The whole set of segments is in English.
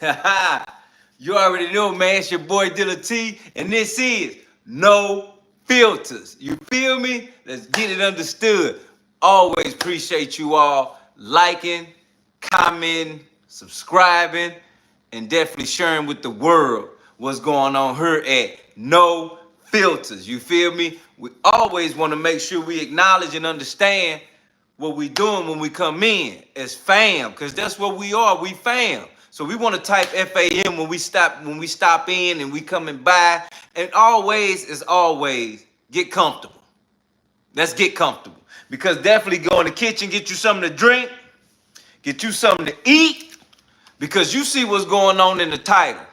You already know, man. It's your boy Deala T, and this is No Filters. You feel me? Let's get it understood. Always appreciate you all liking, commenting, subscribing, and definitely sharing with the world what's going on here at No Filters. You feel me? We always want to make sure we acknowledge and understand what we doing when we come in as fam, because that's what we are. We fam. So we want to type FAM when we stop in and we coming by. And always, as always, get comfortable. Let's get comfortable. Because definitely go in the kitchen, get you something to drink, get you something to eat, because you see what's going on in the title.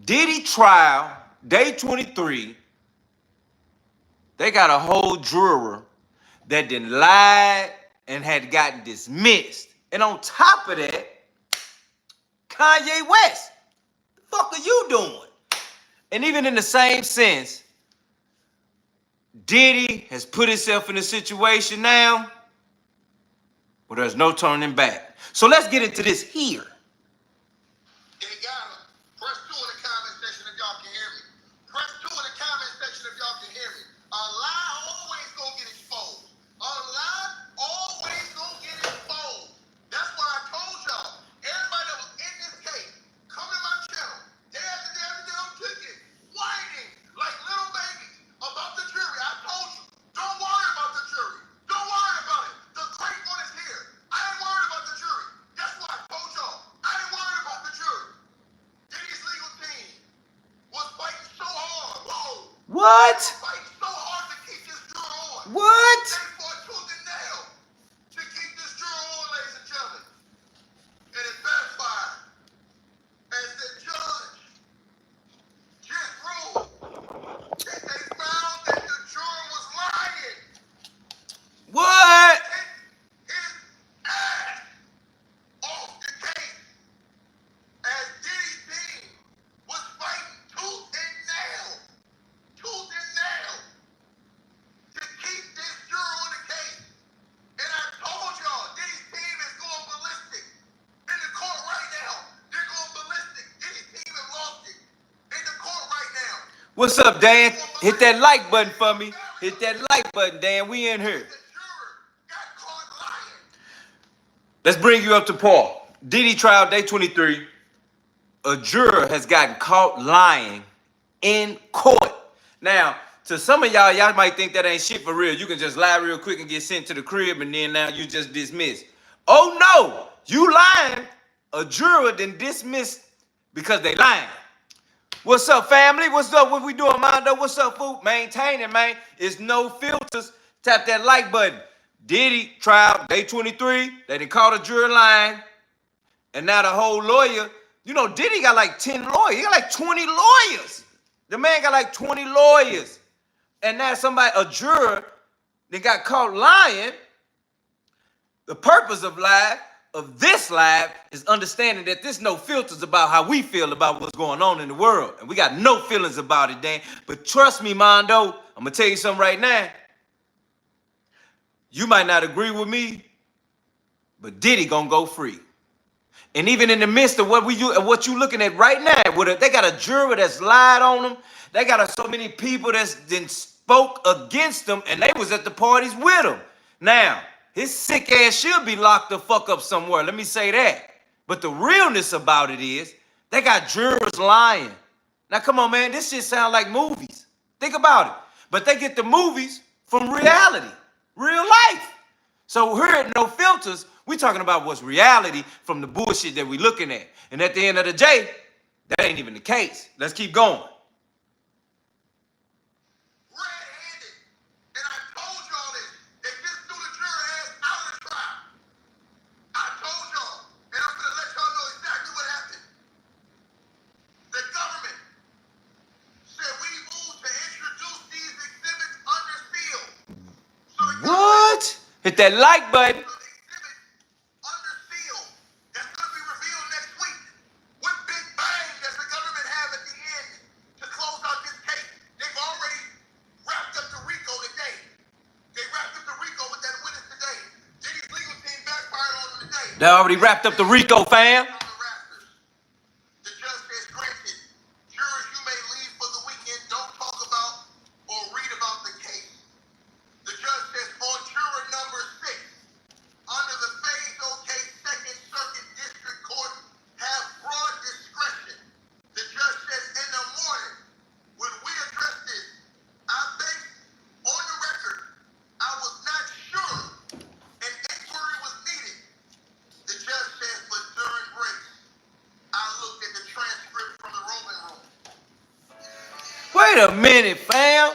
Diddy Trial, day 23. They got a whole juror that done lied and had gotten dismissed. And on top of that, Kanye West, the fuck are you doing? And even in the same sense, Diddy has put himself in a situation now where there's no turning back. So let's get into this here. Press 2 in the comment section if y'all can hear me. Press 2 in the comment section if y'all can hear me. A lie always gonna get exposed. A lie always gonna get exposed. That's why I told y'all, everybody that was in this case, come to my channel. Day after day after day, I'm kicking, whining like little babies about the jury. I told you, don't worry about the jury. Don't worry about it. The great one is here. I ain't worried about the jury. That's why I told y'all, I ain't worried about the jury. Diddy's legal team was fighting so hard. Whoa. What? Fighting so hard to keep this juror on. What? They fought tooth and nail to keep this juror on, ladies and gentlemen. And it backfired. As the judge just ruled that they found that the juror was lying. What? His ass off the case. As Diddy's team was fighting tooth and nail to keep this juror on the case. And I told y'all, Diddy's team is going ballistic in the court right now. They're going ballistic. Diddy's team has lost it in the court right now. What's up, Dan? Hit that like button for me. Hit that like button, Dan. We in here. The juror got caught lying. Let's bring you up to par. Diddy Trial, day 23. A juror has gotten caught lying in court. Now, to some of y'all might think that ain't shit for real. You can just lie real quick and get sent to the crib, and then now you just dismissed. Oh no, you lying. A juror then dismissed because they lying. What's up, family? What's up? What we doing, Mondo? What's up, food? Maintain it, man. It's No Filters. Tap that like button. Diddy Trial, day 23. They done caught a juror lying. And now the whole lawyer, you know, Diddy got like 10 lawyers. He got like 20 lawyers. The man got like 20 lawyers. And now a juror that got caught lying. The purpose of this live is understanding that there's no filters about how we feel about what's going on in the world. And we got no feelings about it, Dan. But trust me, Mondo, I'm going to tell you something right now. You might not agree with me, but Diddy going to go free. And even in the midst of what you looking at right now, they got a juror that's lied on them. They got so many people that's then spoke against them, and they was at the parties with him. Now, his sick ass should be locked the fuck up somewhere. Let me say that. But the realness about it is, they got jurors lying. Now, come on, man. This shit sound like movies. Think about it. But they get the movies from reality, real life. So here at No Filters, we talking about what's reality from the bullshit that we looking at. And at the end of the day, that ain't even the case. Let's keep going. Red-handed. And I told y'all this. They just threw the juror ass out of the trial. I told y'all. And I'm going to let y'all know exactly what happened. The government said we moved to introduce these exhibits under seal. So the What? Hit that like button. under seal that's going to be revealed next week with big bang as the government have at the end to close out this case. They've already wrapped up the RICO today. They wrapped up the RICO with that witness today. Diddy's legal team backfired on them today. They already wrapped up the RICO, fam. The Wait a minute, fam.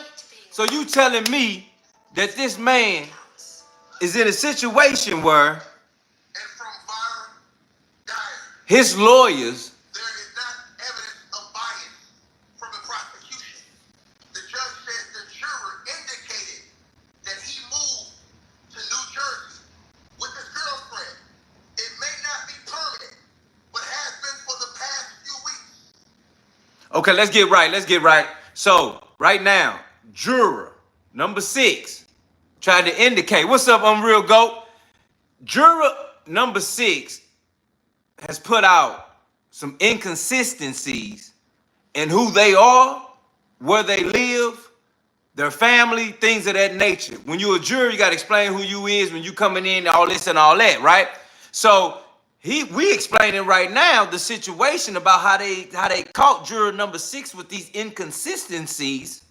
So you telling me that this man is in a situation where And from Byron Dyer, his lawyers there is not evidence of bias from the prosecution. The judge says the juror indicated that he moved to New Jersey with his girlfriend. It may not be permanent, but has been for the past few weeks. Okay, let's get right. Let's get right. So, right now, juror number 6 tried to indicate. What's up, Unreal Goat? Juror number 6 has put out some inconsistencies in who they are, where they live, their family, things of that nature. When you're a juror, you got to explain who you is when you coming in, all this and all that, right? So we explaining right now the situation about how they caught juror number 6 with these inconsistencies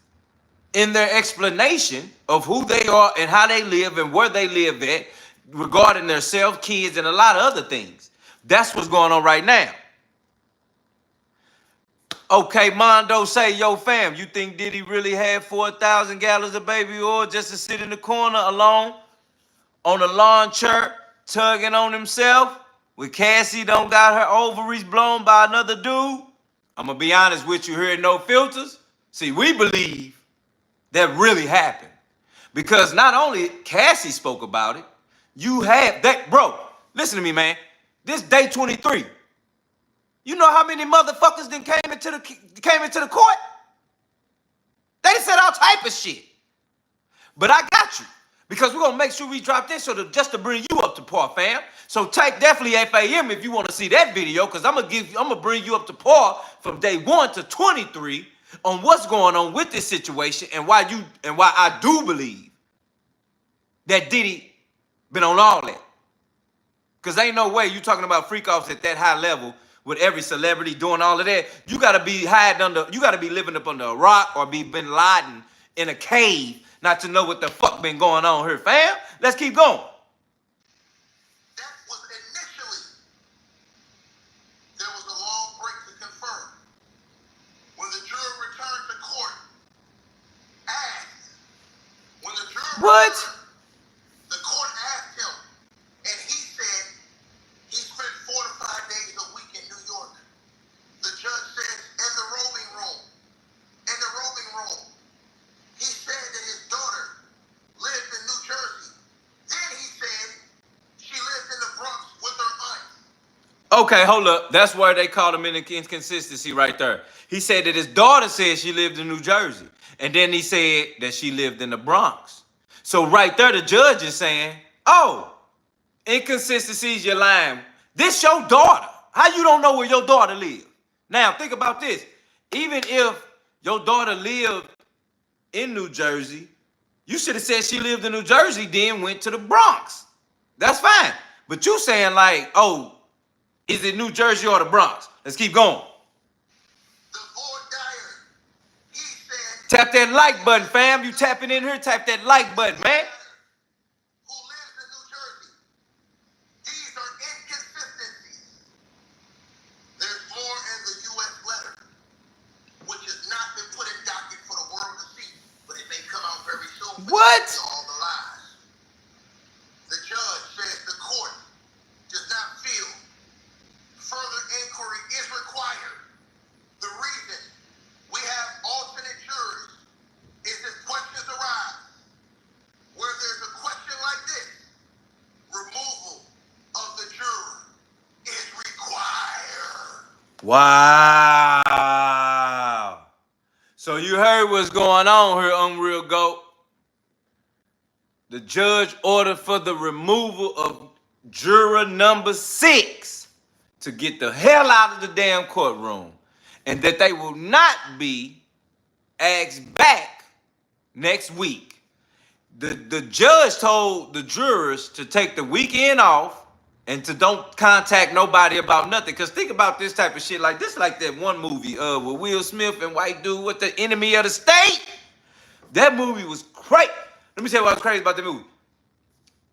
in their explanation of who they are and how they live and where they live at regarding their self, kids, and a lot of other things. That's what's going on right now. Okay, Mondo say, yo, fam, you think Diddy really had 4,000 gallons of baby oil just to sit in the corner alone on a lawn chair, tugging on himself with Cassie don't got her ovaries blown by another dude? I'm going to be honest with you here at No Filters. See, we believe that really happened. Because not only Cassie spoke about it, you have that, bro, listen to me, man. This day 23. You know how many motherfuckers then came into the court? They said all type of shit. But I got you. Because we're gonna make sure we drop this just to bring you up to par, fam. So take definitely FAM if you want to see that video, because I'm gonna bring you up to par from day 1 to 23 on what's going on with this situation and why I do believe that Diddy been on all that. Because ain't no way you talking about freak offs at that high level with every celebrity doing all of that. You gotta be you gotta be living up under a rock or be Bin Laden in a cave not to know what the fuck been going on here, fam. Let's keep going. That was initially, there was a long break to confirm. When the juror returned to court, when the juror What? returned, the court asked him, and he said he spent 4 to 5 days a week in New York. The judge said in the rolling room, he said that his daughter lived in New Jersey. Then he said she lived in the Bronx with her aunt. Okay, hold up. That's where they called him in an inconsistency right there. He said that his daughter said she lived in New Jersey. And then he said that she lived in the Bronx. So right there, the judge is saying, oh, inconsistencies, you're lying. This your daughter. How you don't know where your daughter lived? Now, think about this. Even if your daughter lived in New Jersey, you should have said she lived in New Jersey, then went to the Bronx. That's fine. But you saying like, oh, is it New Jersey or the Bronx? Let's keep going. The boy Dyer, he said, Tap that like button, fam. You tapping in here, tap that like button, man. who lives in New Jersey. These are inconsistencies. There's more in the U.S. letter, which has not been put in docket for the world to see, but it may come out very soon. What? All the lies. The judge says the court does not feel further inquiry is required. The reason we have alternate jurors is if questions arise. Where there's a question like this, removal of the juror is required. Wow. So you heard what's going on here, Unreal Goat. The judge ordered for the removal of juror number 6 to get the hell out of the damn courtroom, and that they will not be asked back next week. The judge told the jurors to take the weekend off and to don't contact nobody about nothing. Because think about this type of shit like this, like that one movie with Will Smith and white dude with the enemy of the state. That movie was crazy. Let me tell you what was crazy about the movie.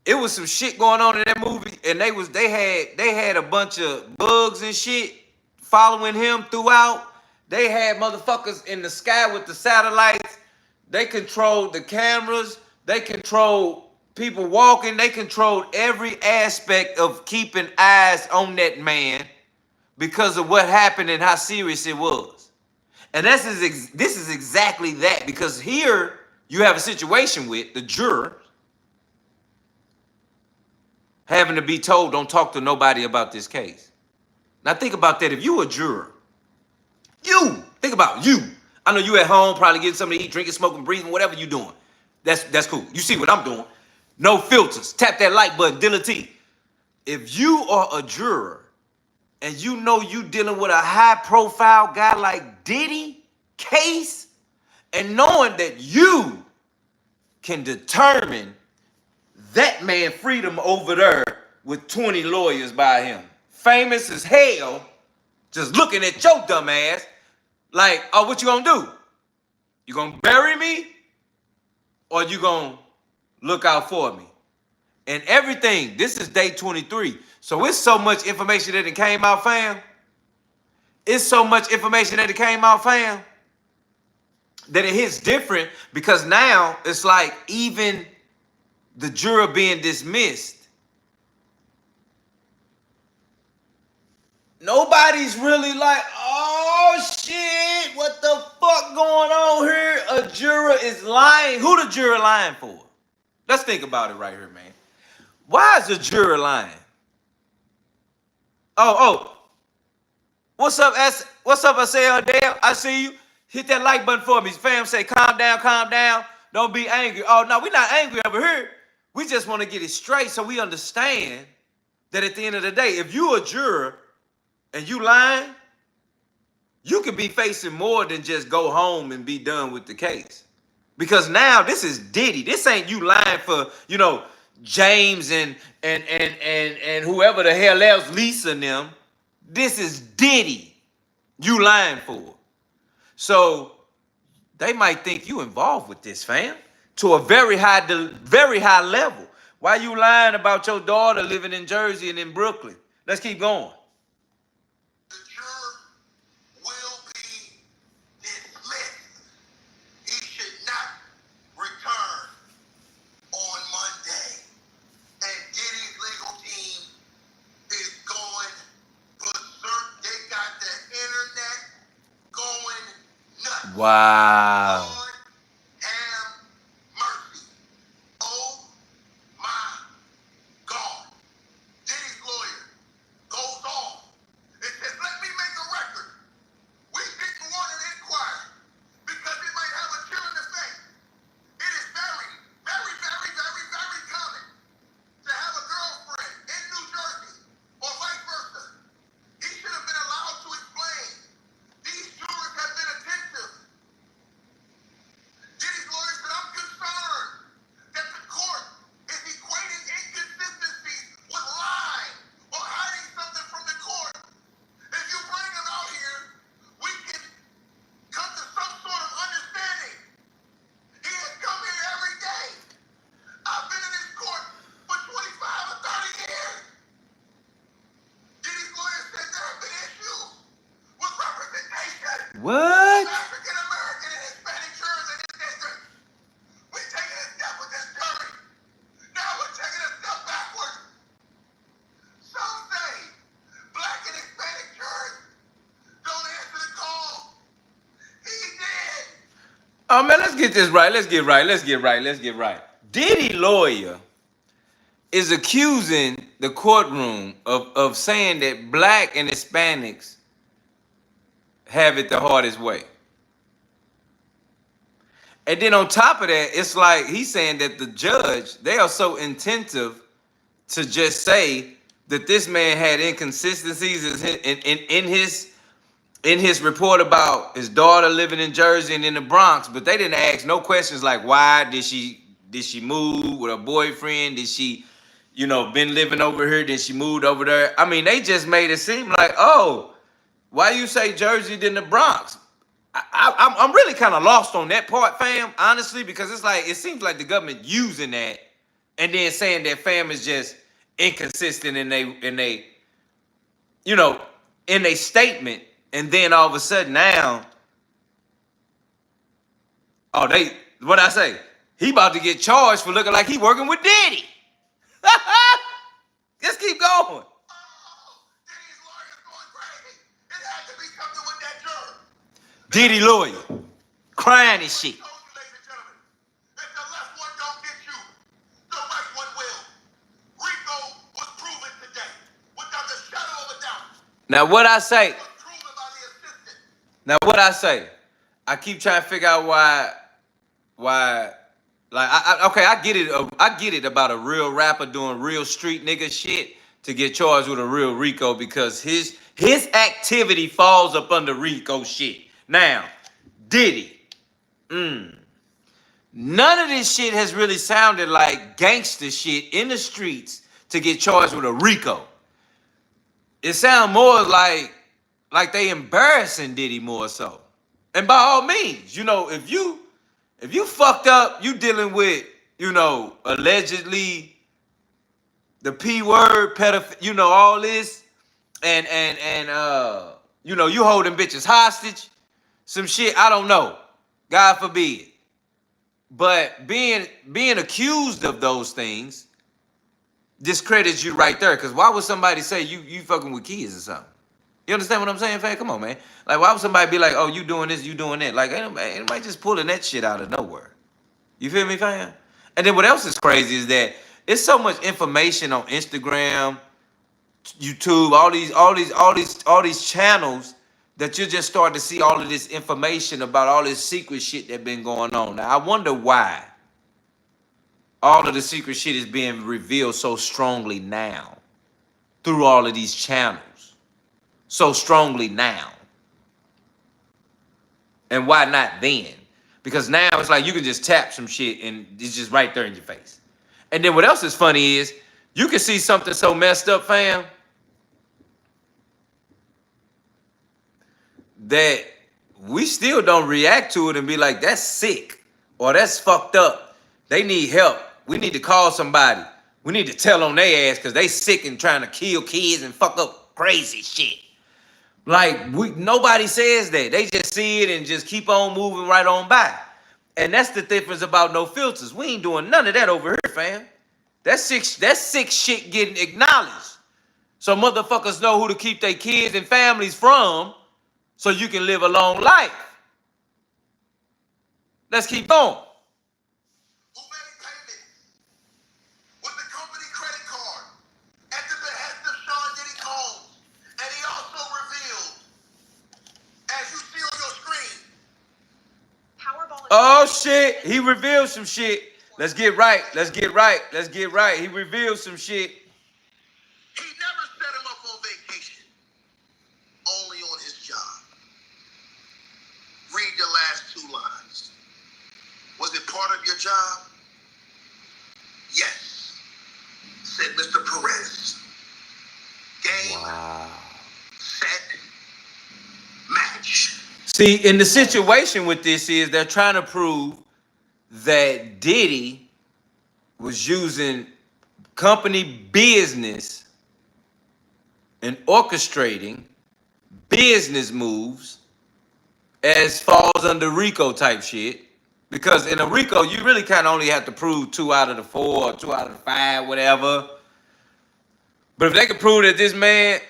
It was some shit going on in that movie, and they had a bunch of bugs and shit following him throughout. They had motherfuckers in the sky with the satellites. They controlled the cameras. They controlled people walking. They controlled every aspect of keeping eyes on that man because of what happened and how serious it was. And this is exactly that, because here you have a situation with the juror having to be told, don't talk to nobody about this case. Now think about that. If you a juror, think about you. I know you at home probably getting something to eat, drinking, smoking, breathing, whatever you doing. That's cool. You see what I'm doing. No filters. Tap that like button, Deala T. If you are a juror and you know you dealing with a high profile guy like Diddy case, and knowing that you can determine that man freedom over there with 20 lawyers by him, famous as hell, just looking at your dumb ass like, oh, what you gonna do? You gonna bury me or you gonna look out for me? And everything, this is day 23. So it's so much information that it came out, fam. It's so much information that it came out, fam, that it hits different, because now it's like even the juror being dismissed, nobody's really like, oh shit, what the fuck going on here? A juror is lying. Who the juror lying for? Let's think about it right here, man. Why is the juror lying? Oh, what's up, what's up, Dale? I see you. Hit that like button for me. Fam, say calm down. Don't be angry. Oh, no, we're not angry over here. We just want to get it straight so we understand that at the end of the day, if you a juror and you lying, you could be facing more than just go home and be done with the case. Because now this is Diddy. This ain't you lying for, James and whoever the hell else, Lisa and them. This is Diddy you lying for. So they might think you involved with this, fam, to a very high level. Why you lying about your daughter living in Jersey and in Brooklyn? Let's keep going. The juror will be dismissed. He should not return on Monday. And Diddy's legal team is going berserk. They got the internet going nuts. Wow. Lord have mercy. Oh my God. Diddy's lawyer goes off and says, let me make a record. We didn't want an inquiry because it might have a chilling effect. It is very, very, very, very, very common to have a girlfriend in New Jersey or vice versa. He should have been allowed to explain. These jurors have been attentive. Diddy's lawyer said, I'm concerned that the court is equating inconsistencies with lying or hiding something from the court. If you bring him out here, we can come to some sort of understanding. He has come here every day. I've been in this court for 25 or 30 years. Diddy's lawyer said there have been issues with representation. What? African American and Hispanic jurors in this district. We're taking a step with this jury. Now we're taking a step backwards. Some say black and Hispanic jurors don't answer the call. He did. Oh man, let's get this right. Let's get right. Diddy lawyer is accusing the courtroom of saying that black and Hispanics have it the hardest way. And then on top of that, it's like he's saying that the judge, they are so attentive to just say that this man had inconsistencies in his report about his daughter living in Jersey and in the Bronx, but they didn't ask no questions like, why did she move with her boyfriend? Did she, been living over here? Did she move over there? I mean, they just made it seem like, oh, why you say Jersey than the Bronx? I'm really kind of lost on that part, fam, honestly, because it's like, it seems like the government using that and then saying that fam is just inconsistent in they statement And then all of a sudden now, what I say? He about to get charged for looking like he working with Diddy. Let's keep going. Diddy's lawyer's going crazy. It had to be something with that juror. Diddy lawyer, crying and shit. I told you, ladies and gentlemen, if the left one don't get you, the right one will. RICO was proven today, without the shadow of a doubt. Now what I say? It was proven by the assistant. Now what I say? I keep trying to figure out why, like I get it about a real rapper doing real street nigga shit to get charged with a real RICO because his activity falls up under RICO shit. Now, Diddy, none of this shit has really sounded like gangster shit in the streets to get charged with a RICO. It sounds more like they embarrassing Diddy more so. And by all means, you know, if you fucked up, you dealing with, you know, allegedly the P word, pedophilia, you know, all this, and you know, you holding bitches hostage, some shit, I don't know. God forbid. But being accused of those things discredits you right there. Cause why would somebody say you fucking with kids or something? You understand what I'm saying, fam? Come on, man. Like, why would somebody be like, oh, you doing this, you doing that? Like, ain't nobody just pulling that shit out of nowhere. You feel me, fam? And then what else is crazy is that it's so much information on Instagram, YouTube, all these channels that you just start to see all of this information about all this secret shit that been going on. Now, I wonder why all of the secret shit is being revealed so strongly now through all of these channels. So strongly now. And why not then? Because now it's like you can just tap some shit and it's just right there in your face. And then what else is funny is you can see something so messed up, fam, that we still don't react to it and be like, that's sick or that's fucked up. They need help. We need to call somebody. We need to tell on their ass because they sick and trying to kill kids and fuck up crazy shit. Like, nobody says that. They just see it and just keep on moving right on by. And that's the difference about No Filters. We ain't doing none of that over here, fam. That's sick shit getting acknowledged. So motherfuckers know who to keep their kids and families from so you can live a long life. Let's keep going. Who made payments with the company credit card at the behest of Sean Diddy Combs. And he also revealed, as you see on your screen, Oh shit, he revealed some shit. Let's get right. He revealed some shit. he never set him up on vacation, only on his job. Read the last two lines. Was it part of your job? Yes, said Mr. Perez. Game, set, match. See, in the situation with this is they're trying to prove that Diddy was using company business and orchestrating business moves as falls under RICO type shit. Because in a RICO, you really kind of only have to prove 2 out of the 4 or 2 out of the 5, whatever. But if they could prove that this man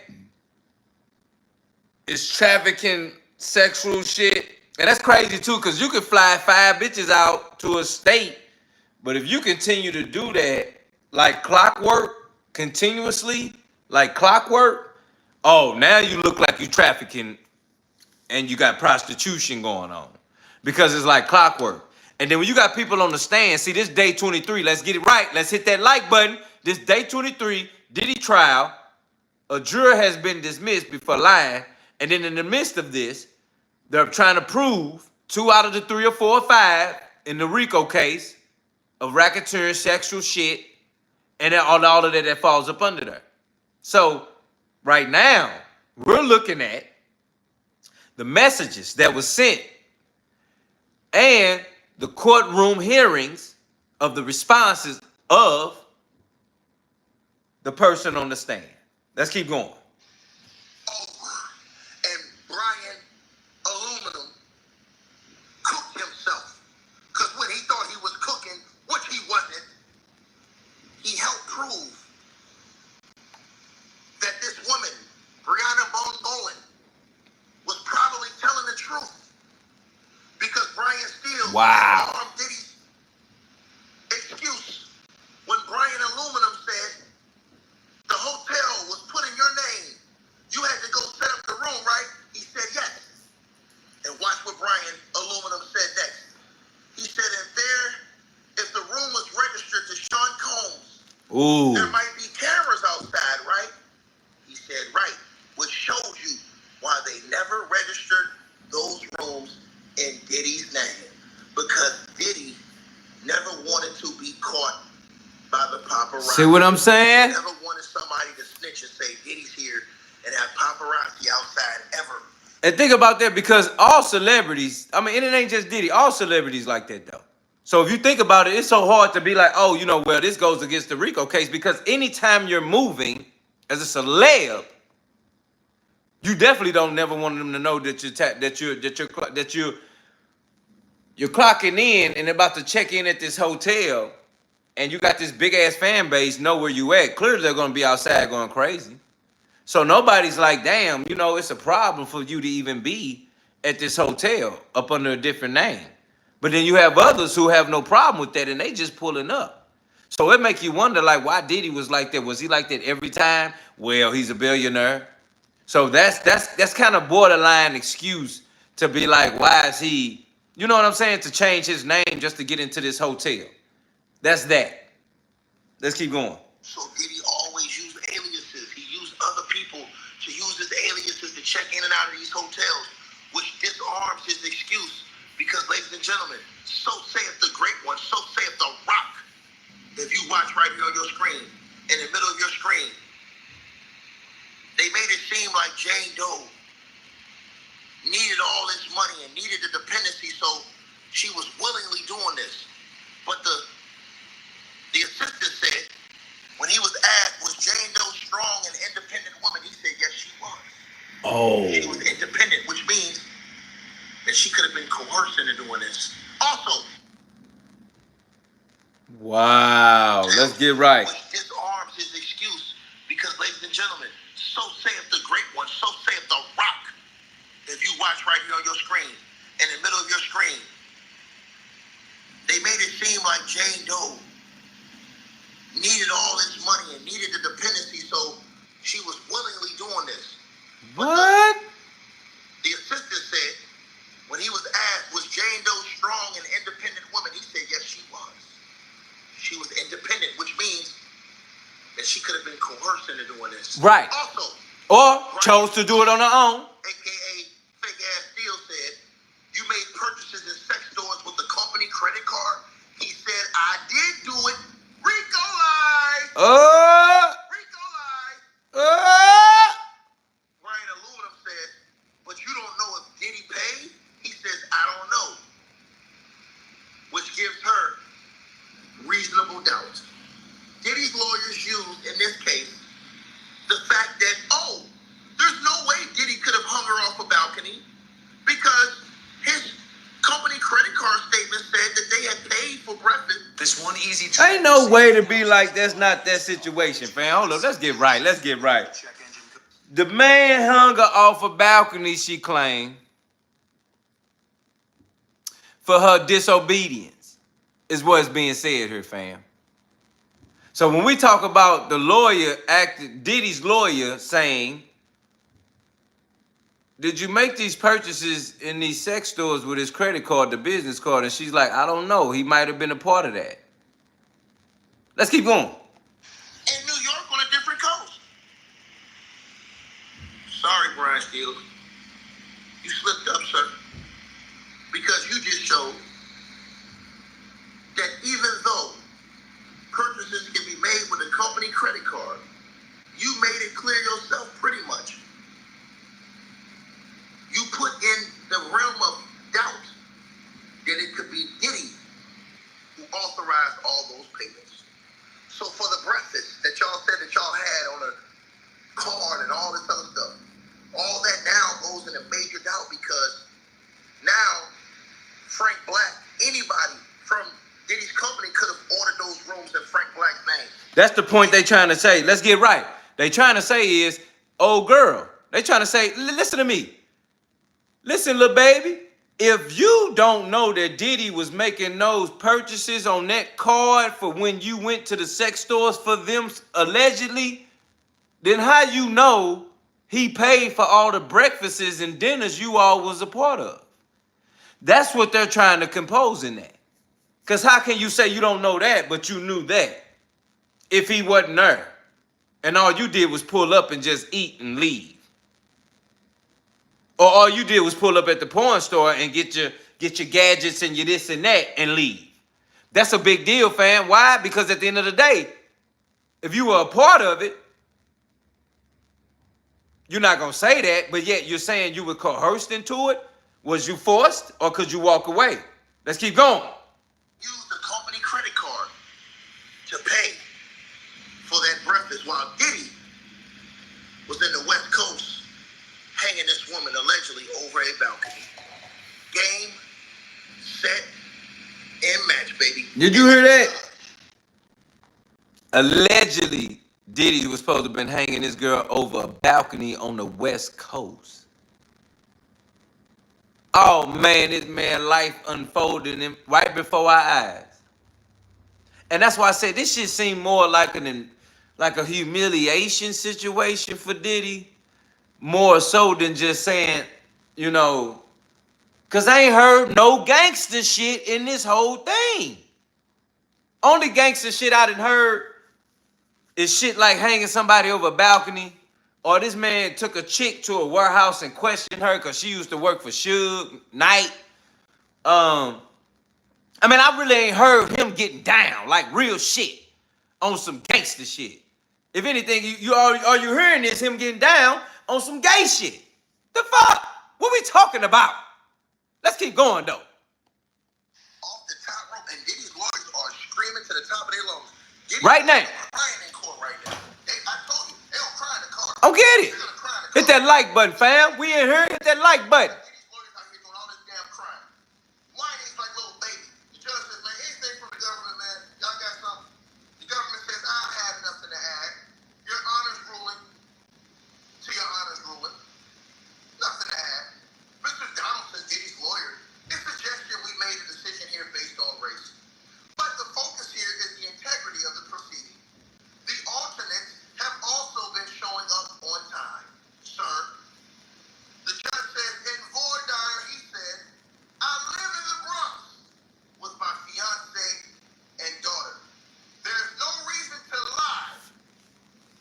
is trafficking sexual shit, and that's crazy too, because you can fly 5 bitches out to a state, but if you continue to do that like clockwork, continuously, like clockwork, oh, now you look like you trafficking and you got prostitution going on because it's like clockwork. And then when you got people on the stand, see this day 23, let's get it right. Let's hit that like button. This day 23, Diddy Trial, a juror has been dismissed before lying. And then in the midst of this, they're trying to prove 2 out of the 3 or 4 or 5 in the RICO case of racketeering, sexual shit, and all of that falls up under there. So right now, we're looking at the messages that were sent and the courtroom hearings of the responses of the person on the stand. Let's keep going. Over. And Brian Wow. Diddy's excuse when Brian Aluminum said the hotel was put in your name. You had to go set up the room, right? He said yes. And watch what Brian Aluminum said next. He said if the room was registered to Sean Combs, there might be cameras outside, right? He said right, which shows you why they never registered those rooms in Diddy's name. Because Diddy never wanted to be caught by the paparazzi. See what I'm saying? He never wanted somebody to snitch and say Diddy's here and have paparazzi outside ever. And think about that, because all celebrities, I mean, it ain't just Diddy, all celebrities like that though. So if you think about it, it's so hard to be like, oh, you know, well, this goes against the RICO case, because anytime you're moving as a celeb, you definitely don't never want them to know that you're clocking in and about to check in at this hotel, and you got this big ass fan base know where you at. Clearly they're gonna be outside going crazy. So nobody's like, damn, you know, it's a problem for you to even be at this hotel up under a different name. But then you have others who have no problem with that, and they just pulling up. So it make you wonder, like, why Diddy was like that. Was he like that every time? Well, he's a billionaire. So that's kind of borderline excuse to be like, why is he, you know what I'm saying, to change his name just to get into this hotel. That's that. Let's keep going. So Diddy always used aliases. He used other people to use his aliases to check in and out of these hotels, which disarms his excuse. Because, ladies and gentlemen, so saith the great one, so saith the Rock. If you watch right here on your screen, in the middle of your screen, they made it seem like Jane Doe needed all this money and needed the dependency, so she was willingly doing this. But the assistant said, when he was asked, was Jane Doe strong and independent woman, he said, yes, she was. Oh. She was independent, which means that she could have been coerced into doing this. Also, wow, let's get right. Which disarms his excuse, because, ladies and gentlemen, so saith the great one, so saith the Rock. If you watch right here on your screen, in the middle of your screen, they made it seem like Jane Doe needed all this money and needed the dependency, so she was willingly doing this. What? The assistant said, when he was asked, was Jane Doe strong and independent woman, he said, yes, she was. She was independent, which means that she could have been coerced into doing this. Right. Also, or chose to do it on her own. AKA Fake Ass Steel said, you made purchases in sex stores with the company credit card. He said, I did do it. RICO lies. RICO lies. Brian Aluminum said, but you don't know if Diddy paid? He says, I don't know. Which gives her reasonable doubt. Diddy's lawyers used, in this case, the fact that, there's no way Diddy could have hung her off a balcony, because his company credit card statement said that they had paid for breakfast. This one easy trick. Ain't no way to be like, that's not that situation, fam. Hold up, let's get right. The man hung her off a balcony, she claimed, for her disobedience, is what's being said here, fam. So when we talk about the lawyer, Diddy's lawyer saying, did you make these purchases in these sex stores with his credit card, the business card? And she's like, I don't know. He might have been a part of that. Let's keep going. In New York on a different coast. Sorry, Brian Steele. You slipped up, sir. Because you just showed that even though purchases can be made with a company credit card, you made it clear yourself pretty much. You put in the realm of doubt that it could be Diddy who authorized all those payments. So for the breakfast that y'all said that y'all had on a card and all this other stuff, all that now goes into major doubt, because now Frank Black, anybody from Diddy's company could have ordered those rooms in Frank Black's name. That's the point they trying to say. Let's get right. They trying to say is, oh girl, they trying to say, listen to me. Listen, little baby, If you don't know that Diddy was making those purchases on that card for when you went to the sex stores for them allegedly, then how you know he paid for all the breakfasts and dinners you all was a part of? That's what they're trying to compose in that. Because how can you say you don't know that, but you knew that if he wasn't there? And all you did was pull up and just eat and leave. Or all you did was pull up at the porn store and get your gadgets and your this and that and leave. That's a big deal, fam. Why? Because at the end of the day, if you were a part of it, you're not going to say that, but yet you're saying you were coerced into it. Was you forced or could you walk away? Let's keep going. Use the company credit card to pay for that breakfast while Diddy was in the West Coast hanging this woman allegedly over a balcony. Game, set, and match, baby. Did you hear that? Allegedly, Diddy was supposed to have been hanging this girl over a balcony on the West Coast. Oh man, this man life unfolded right before our eyes. And that's why I said this shit seemed more like a humiliation situation for Diddy, more so than just saying, you know, cause I ain't heard no gangster shit in this whole thing. Only gangster shit I done heard is shit like hanging somebody over a balcony, or this man took a chick to a warehouse and questioned her because she used to work for Suge Knight. I mean, I really ain't heard him getting down like real shit on some gangster shit. If anything, all you hearing is him getting down on some gay shit. The fuck? What we talking about? Let's keep going though. Off the top rope, and Diddy's lawyers are screaming to the top of their lungs. Diddy Right now. Crying in court right now. I told you, they don't cry in the car. Oh, get it. Hit that like button, fam. We in here. Hit that like button. Diddy's lawyers out here doing all this damn crying. Whining like little baby. The judge says, man, anything from the government, man. Y'all got something. The government says, I have nothing to add. Your honor's ruling to your honor's ruling. Nothing to add. Mr. Donaldson, Diddy's lawyer, is suggesting we made a decision here based on race. But the focus here is the integrity of the proceeding. The alternates have also been showing up on time, sir. The judge says, in voir dire, he said, I live in the Bronx with my fiance and daughter. There's no reason to lie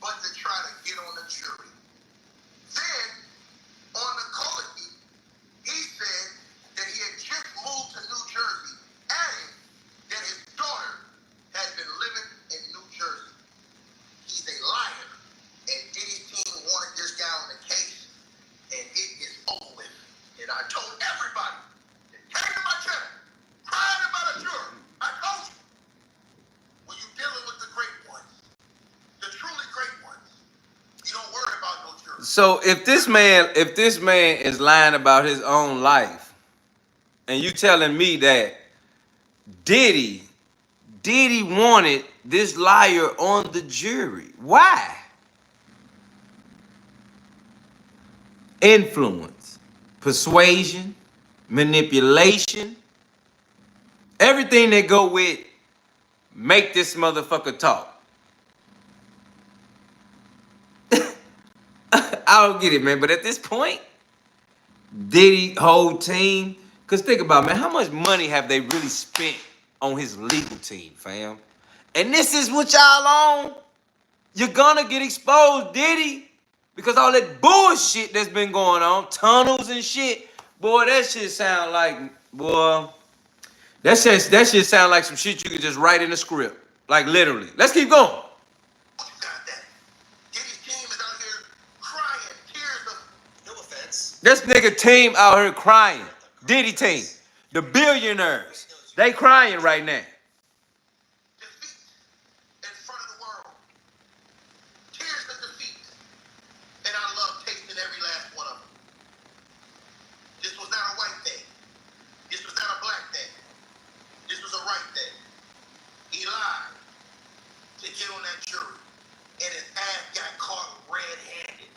but to try to get on the jury. Then, on the colloquy, he said that he had just moved to New Jersey, adding that his daughter had been living in New Jersey. He's a liar, and Diddy's team wanted this guy on the case, and it is over with. And I told everybody that came to my channel, crying about a juror. I told you, when you're dealing with the great ones, the truly great ones, you don't worry about no jurors. So if this man is lying about his own life, and you telling me that Diddy wanted this liar on the jury, why? Influence, persuasion, manipulation, everything that go with make this motherfucker talk. I don't get it, man. But at this point, Diddy whole team, because think about it, man, how much money have they really spent on his legal team, fam? And this is what y'all on? You're gonna get exposed, Diddy, because all that bullshit that's been going on, tunnels and shit, boy, that shit sound like, boy, that shit sound like some shit you could just write in a script, like literally. Let's keep going. This nigga team out here crying. Diddy team. The billionaires. They crying right now. Defeat in front of the world. Tears of defeat. And I love tasting every last one of them. This was not a white thing. This was not a black thing. This was a right thing. He lied to get on that jury. And his ass got caught red-handed.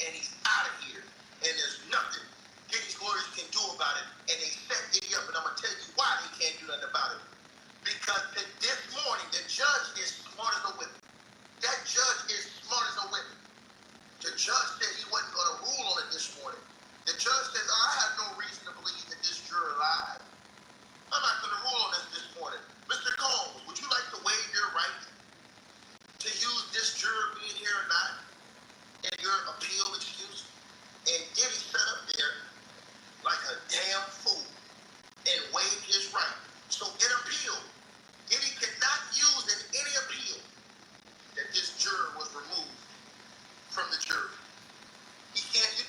And he's out of here. And there's nothing Diddy's lawyers can do about it, and they set Diddy up, and I'm gonna tell you why they can't do nothing about it. Because this morning, the judge is smart as a whip. That judge is smart as a whip. The judge said he wasn't going to rule on it this morning. The judge says, I have no reason to believe that this juror lied. I'm not going to rule on this morning. Mr. Combs, would you like to waive your right to use this juror being here or not in your appeal excuse? And Diddy sat up there like a damn fool and waived his right. So in appeal, Diddy could not use in any appeal that this juror was removed from the jury. He can't do.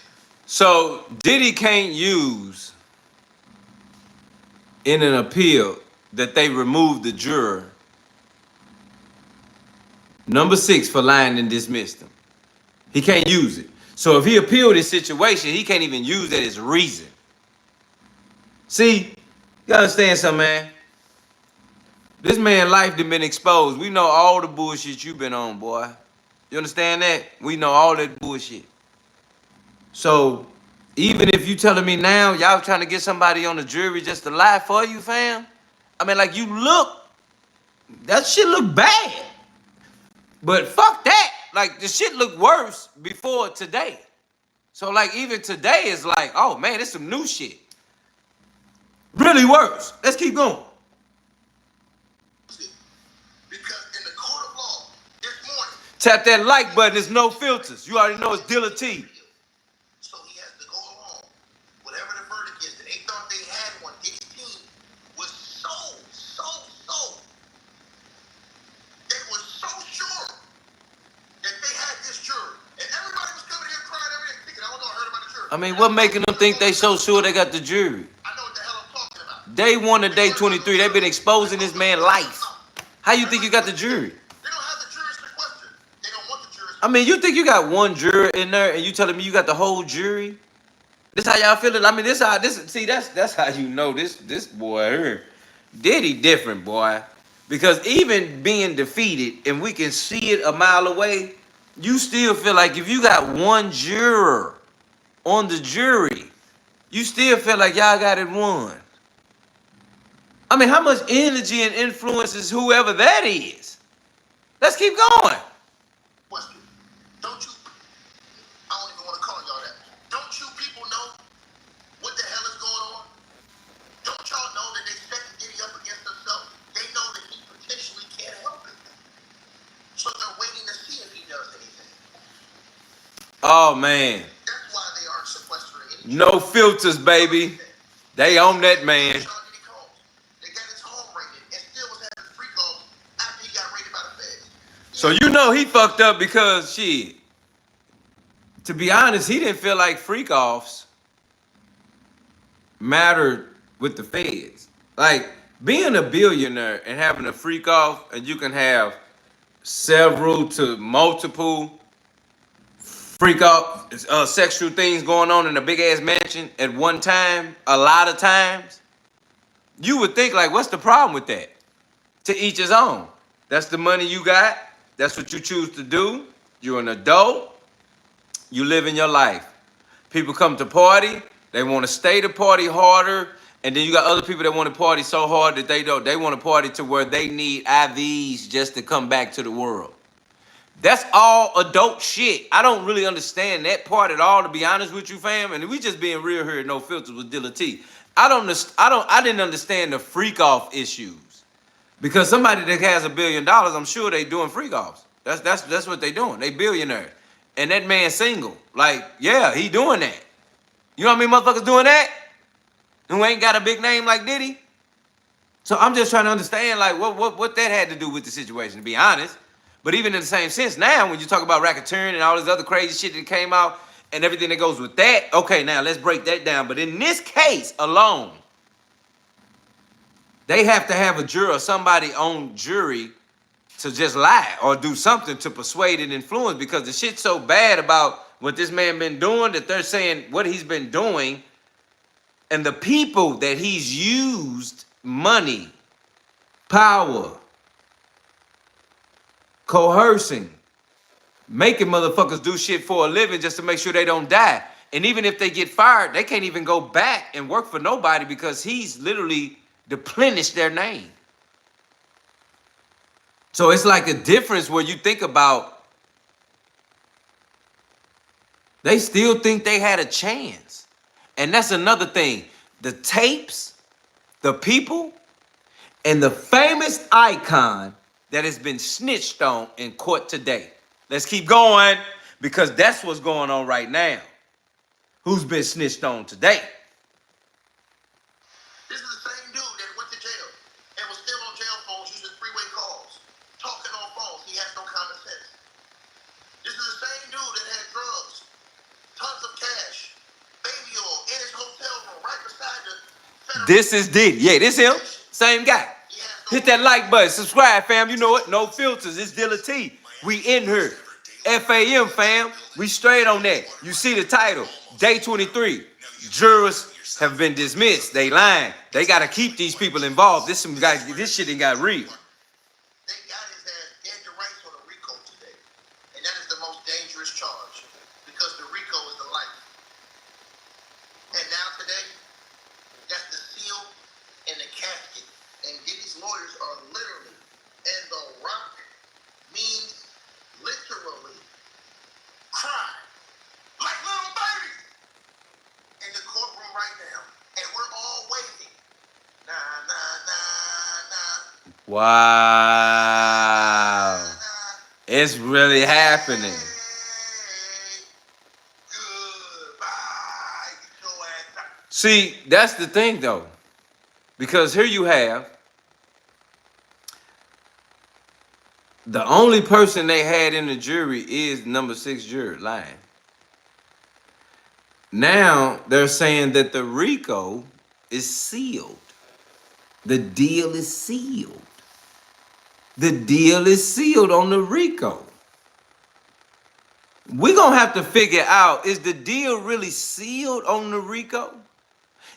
So Diddy can't use in an appeal that they removed the juror. Number 6 for lying and dismissed him. He can't use it. So if he appealed this situation, he can't even use that as reason. See, you understand something, man? This man's life done been exposed. We know all the bullshit you been on, boy. You understand that? We know all that bullshit. So even if you telling me now, y'all trying to get somebody on the jury just to lie for you, fam? I mean, like, you look, that shit look bad. But fuck that. Like, the shit look worse before today. So, like, even today is like, oh, man, this some new shit. Really worse. Let's keep going. Because in the court of law, this morning, Tap that like button. There's no filters. You already know it's Deala T. so he has to go along. Whatever the verdict is, they thought they had one. Diddy's team was so. They were so sure that they had this juror. And everybody was coming here crying, everything, thinking, I don't know, I heard about the juror. I mean, what making them think they so sure they got the jury? I know what the hell I'm talking about. Day 1 to day 23, they've been exposing this man's life. How you think you got the jury? They don't have the jurors to question. They don't want the jurors. I mean, you think you got one juror in there and you telling me you got the whole jury? This how y'all feeling? I mean, that's how you know this boy here. Diddy different, boy. Because even being defeated, and we can see it a mile away, you still feel like if you got one juror on the jury, you still feel like y'all got it won. I mean, how much energy and influence is whoever that is? Let's keep going. Question. Don't you, I don't even want to call y'all that. Don't you people know what the hell is going on? Don't y'all know that they set Diddy up against himself? They know that he potentially can't help it. So they're waiting to see if he does anything. Oh, man. That's why they aren't sequestering any. No filters, baby. They own that man. They got his home raided and still was having free goals after he got raided by the feds. So you know he fucked up because, shit, to be honest, he didn't feel like freak offs mattered with the feds. Like, being a billionaire and having a freak off, and you can have several to multiple freak off sexual things going on in a big ass mansion at one time, a lot of times, you would think, like, what's the problem with that? To each his own. That's the money you got. That's what you choose to do. You're an adult. You live in your life. People come to party. They want to stay to party harder. And then you got other people that want to party so hard that they want to party to where they need IVs just to come back to the world. That's all adult shit. I don't really understand that part at all, to be honest with you, fam. And we just being real here at No Filters with Deala T. I didn't understand the freak off issues. Because somebody that has $1 billion, I'm sure they doing freak offs. That's what they doing. They billionaire. And that man single. Like, yeah, he doing that. You know how many motherfuckers doing that? Who ain't got a big name like Diddy? So I'm just trying to understand, like, what that had to do with the situation, to be honest. But even in the same sense, now when you talk about racketeering and all this other crazy shit that came out and everything that goes with that, okay, now let's break that down. But in this case alone, they have to have a juror, somebody on jury, to just lie or do something to persuade and influence, because the shit's so bad about what this man been doing that they're saying what he's been doing, and the people that he's used money, power, coercing, making motherfuckers do shit for a living just to make sure they don't die. And even if they get fired, they can't even go back and work for nobody because he's literally deplenished their name. So it's like a difference where you think about, they still think they had a chance. And that's another thing. The tapes, the people, and the famous icon that has been snitched on in court today. Let's keep going because that's what's going on right now. Who's been snitched on today? This is the same dude that went to jail and was still on jail phones using three-way calls, talking on phones. He has no common sense. This is the same dude that had drugs, tons of cash, baby oil in his hotel room right beside the federal. This is Diddy. Yeah, this him. Same guy. Hit that like button. Subscribe, fam. You know it. No filters. It's Deala T. We in here. FAM, fam. We straight on that. You see the title. Day 23. Jurors have been dismissed. They lying. They got to keep these people involved. This shit ain't got real. They got his ass dead to rights on a RICO today. And that is the most dangerous charge because the RICO is the life. And now today, that's the seal and the casket. And Diddy's lawyers are literally, and The Rock means literally, cry like little babies in the courtroom right now. And we're all waiting. Nah, nah, nah, nah. Wow. Nah, nah. It's really happening. Hey, goodbye. Get your ass out. See, that's the thing, though. Because here you have the only person they had in the jury is number 6 juror lying. Now they're saying that the RICO is sealed. The deal is sealed. The deal is sealed on the RICO. We're going to have to figure out, is the deal really sealed on the RICO?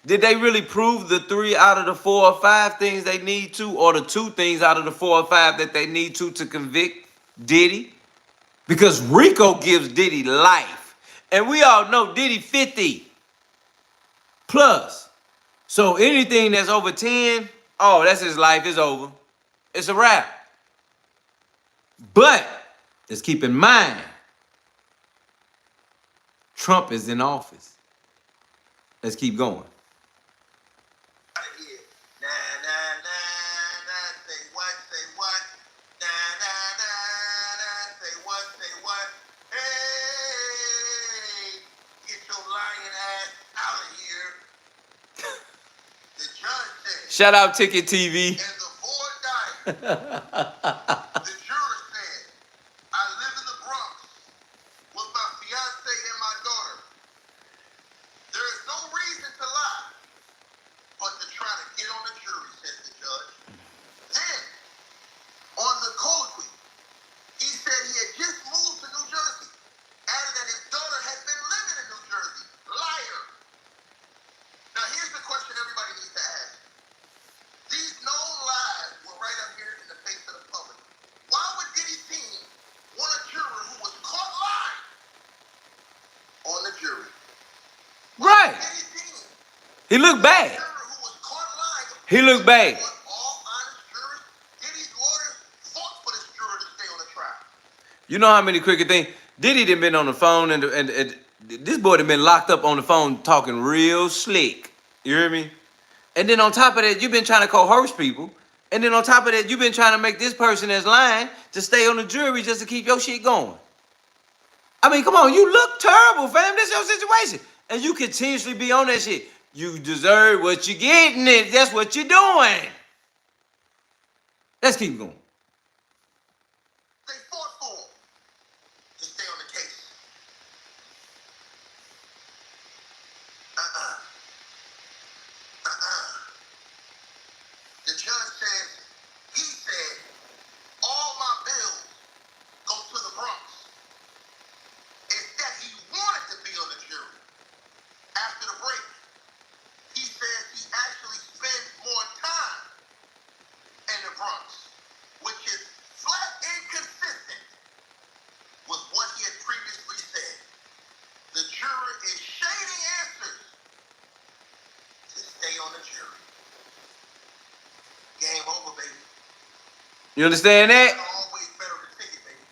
Did they really prove the 3 out of the 4 or 5 things they need to, or the 2 things out of the 4 or 5 that they need to convict Diddy? Because RICO gives Diddy life. And we all know Diddy 50 plus. So anything that's over 10, oh, that's his life. It's over. It's a wrap. But let's keep in mind, Trump is in office. Let's keep going. Shout out Ticket TV. And the boy died. The juror said, I live in the Bronx with my fiance and my daughter. There is no reason to lie, but to try to get on the jury, said the judge. Then, on the colloquy, he said he had just moved to New Jersey, added that his daughter had been living in New Jersey. Liar. Now, here's the question everybody needs to ask. These known lies were right up here in the face of the public. Why would Diddy's team want a juror who was caught lying on the jury? Right. Diddy's team He looked bad. a juror who was caught lying. He looked bad. Want all honest jurors? Diddy's lawyers fought for this juror to stay on the trial. You know how many crooked things? Diddy done been on the phone and this boy done been locked up on the phone talking real slick. You hear me? And then on top of that, you've been trying to coerce people. And then on top of that, you've been trying to make this person that's lying to stay on the jury just to keep your shit going. I mean, come on, you look terrible, fam. This is your situation. And you continuously be on that shit. You deserve what you're getting. That's what you're doing. Let's keep going. They fought for him to stay on the case. The judge said, he said, all my bills go to the Bronx. It's that he wanted to be on the jury. After the break, he says he actually spends more time in the Bronx on the jury. Game over, baby. You understand that? You better always bet on the ticket, baby.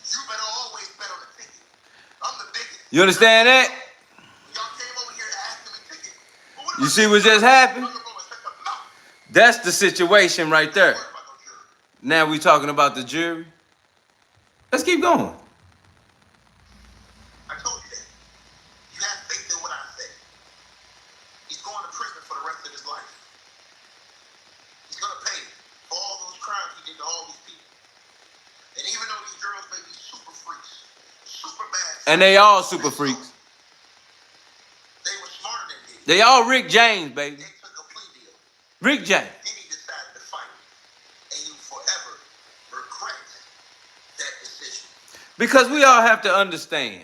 You better always bet on the ticket. I'm the biggest. You understand that? Y'all came over here asking me ticket. You see what just happened? That's the situation right there. Now we talking about the jury. Let's keep going. I told you that. You have faith in what I said. He's going to prison for the rest of his life. He's going to pay for all those crimes he did to all these people. And even though these girls may be super freaks, super bad. And they all super freaks. They were smarter than Diddy. They all Rick James, baby. They took a plea deal. Rick James. Diddy decided to fight. And you forever regret that decision. Because we all have to understand,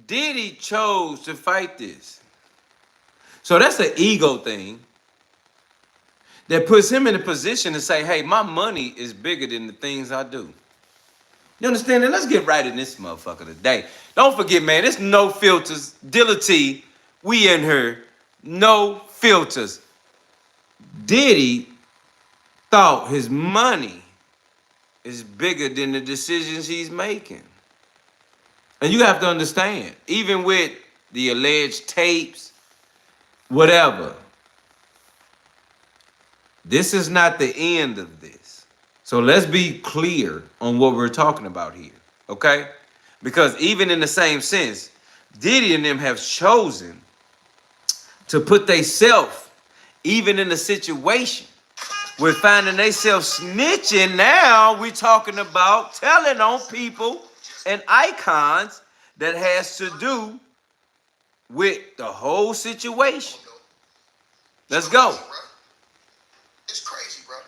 Diddy chose to fight this. So that's an ego thing that puts him in a position to say, hey, my money is bigger than the things I do. You understand? And let's get right in this motherfucker today. Don't forget, man, it's No Filters. Deala T, we in here. No filters. Diddy thought his money is bigger than the decisions he's making. And you have to understand, even with the alleged tapes, whatever, this is not the end of this. So let's be clear on what we're talking about here, okay? Because even in the same sense, Diddy and them have chosen to put themselves even in a situation we're finding themselves snitching. Now we're talking about telling on people and icons that has to do with the whole situation. Let's go. It's crazy, bro.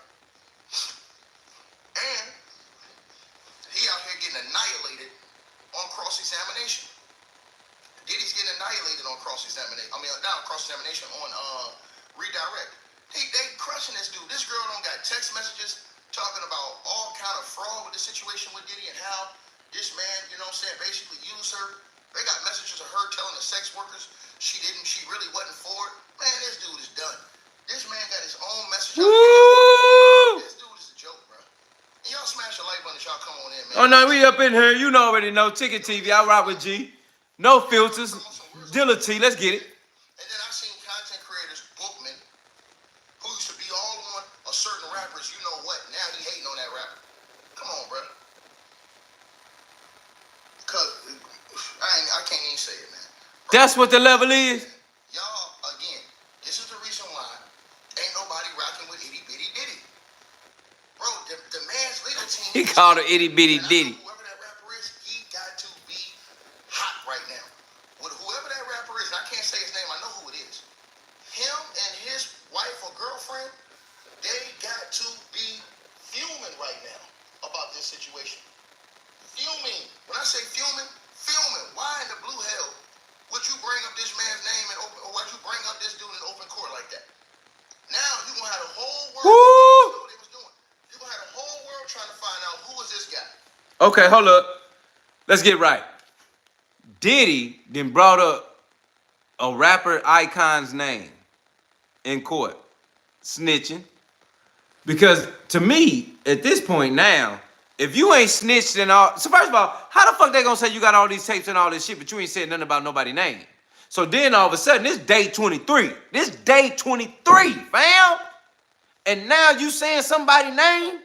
And he out here getting annihilated on cross-examination. Diddy's getting annihilated on cross-examination. I mean, not cross-examination, on redirect. They crushing this dude. This girl don't got text messages talking about all kind of fraud with the situation with Diddy and how this man, you know what I'm saying, basically used her. They got messages of her telling the sex workers she really wasn't for it. Man, this dude is done. This man got his own message. This dude is a joke, bro. And y'all smash the like button if y'all come on in, man. Oh, no, we up in here. You know already know. Ticket TV, I rock with G. No filters. Deala T, let's get it. And then I seen content creators, Bookman, who used to be all on a certain rapper's, you know what, now he hating on that rapper. Come on, bro. Cause I can't even say it, man. Bro, That's what the level is. y'all, again, this is the reason why ain't nobody rocking with itty bitty Diddy. Bro, the man's legal team. He called her itty bitty Diddy. Whoever that rapper is, he got to be hot right now. With whoever that rapper is, and I can't say his name, I know who it is. Him and his wife or girlfriend, they got to be fuming right now about this situation. Fuming. When I say fuming, fuming. Why in the blue hell would you bring up this man's name and open, or why'd you bring up this dude in open court like that? Now you're gonna have the whole world know what they was doing. You're gonna have the whole world trying to find out who is this guy. Okay, hold up. Let's get right. Diddy then brought up a rapper icon's name in court, snitching. Because to me, at this point now, if you ain't snitched and all, so first of all, how the fuck they gonna say you got all these tapes and all this shit, but you ain't said nothing about nobody's name? So then all of a sudden, this day 23. This day 23, fam. And now you saying somebody's name?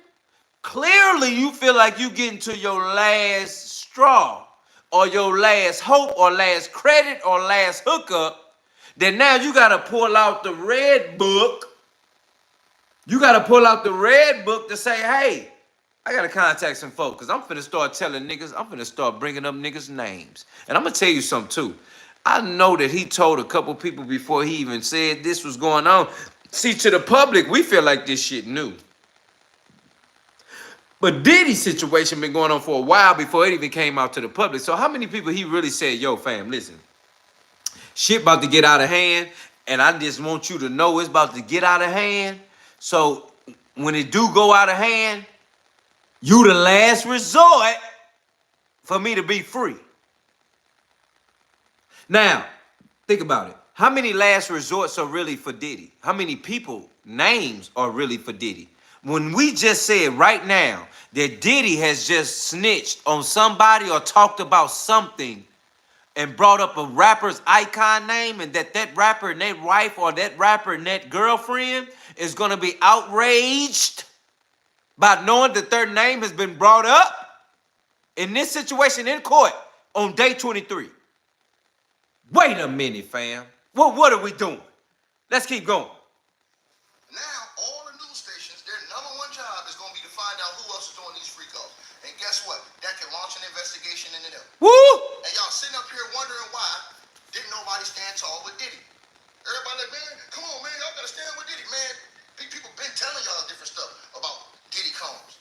Clearly you feel like you getting to your last straw or your last hope or last credit or last hookup. Then now you gotta pull out the red book. You gotta pull out the red book to say, hey, I gotta contact some folks because I'm finna start telling niggas, I'm finna start bringing up niggas' names. And I'm gonna tell you something too. I know that he told a couple people before he even said this was going on. See, to the public, we feel like this shit new. But Diddy's situation been going on for a while before it even came out to the public. So how many people he really said, yo, fam, listen, shit about to get out of hand, and I just want you to know it's about to get out of hand. So when it do go out of hand, you the last resort for me to be free. Now, think about it. How many last resorts are really for Diddy? How many people names are really for Diddy? When we just said right now that Diddy has just snitched on somebody or talked about something and brought up a rapper's icon name, and that rapper and that wife or that rapper and that girlfriend is going to be outraged by knowing that their name has been brought up in this situation in court on day 23. Wait a minute, fam. What are we doing? Let's keep going. Now, all the news stations, their number one job is going to be to find out who else is doing these RICOs. And guess what? That can launch an investigation into them. Woo! And y'all sitting up here wondering why didn't nobody stand tall with Diddy. Everybody like, man, come on, man, y'all got to stand with Diddy. Man, people been telling y'all different stuff about Diddy Combs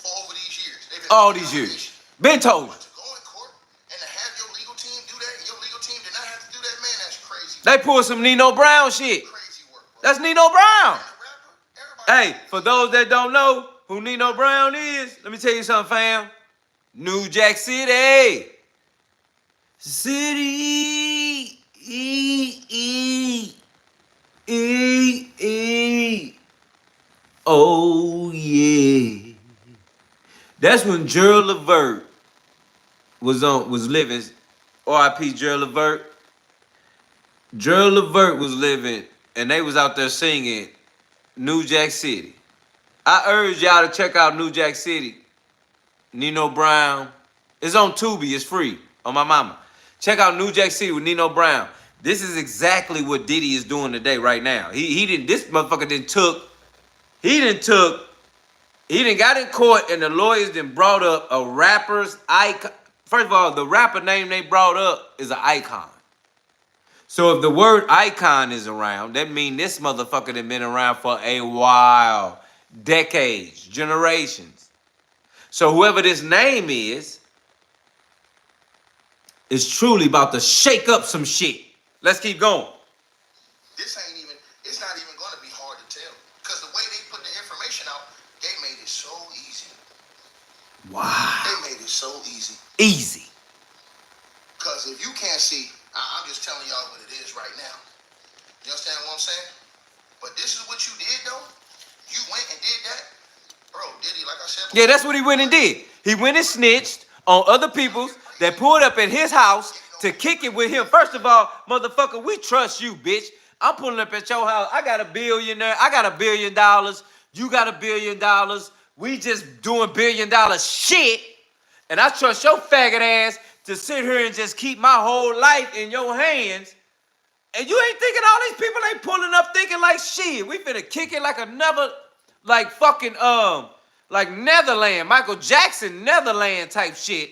for over these years. They've been All these years. Been told you. But to go in court and to have your legal team do that, and your legal team did not have to do that, man, that's crazy. They pulled some Nino Brown shit. Crazy work, bro. That's Nino Brown. Everybody Hey, for those that don't know who Nino Brown is, let me tell you something, fam. New Jack City. City. Oh, yeah. That's when Juror Levert was living. R.I.P. Juror Levert. Juror Levert was living, and they was out there singing New Jack City. I urge y'all to check out New Jack City. Nino Brown. It's on Tubi. It's free on my mama. Check out New Jack City with Nino Brown. This is exactly what Diddy is doing today, right now. This motherfucker he done got in court and the lawyers then brought up a rapper's icon. First of all, the rapper name they brought up is an icon. So if the word icon is around, that means this motherfucker done been around for a while. Decades, generations. So whoever this name is truly about to shake up some shit. Let's keep going. it's not even going to be hard to tell. Because the way they put the information out, they made it so easy. Wow. They made it so easy. Easy. Because if you can't see, I'm just telling y'all what it is right now. You understand what I'm saying? But this is what you did, though. You went and did that. Bro, Diddy, like I said before, Yeah, that's what he went and did. He went and snitched on other people's that pulled up at his house to kick it with him. First of all, motherfucker, we trust you, bitch. I'm pulling up at your house. I got $1 billion there. I got $1 billion. You got $1 billion. We just doing $1 billion shit. And I trust your faggot ass to sit here and just keep my whole life in your hands. And you ain't thinking all these people ain't pulling up thinking like shit. We finna kick it like another, like fucking, like Netherland, Michael Jackson, Netherland type shit.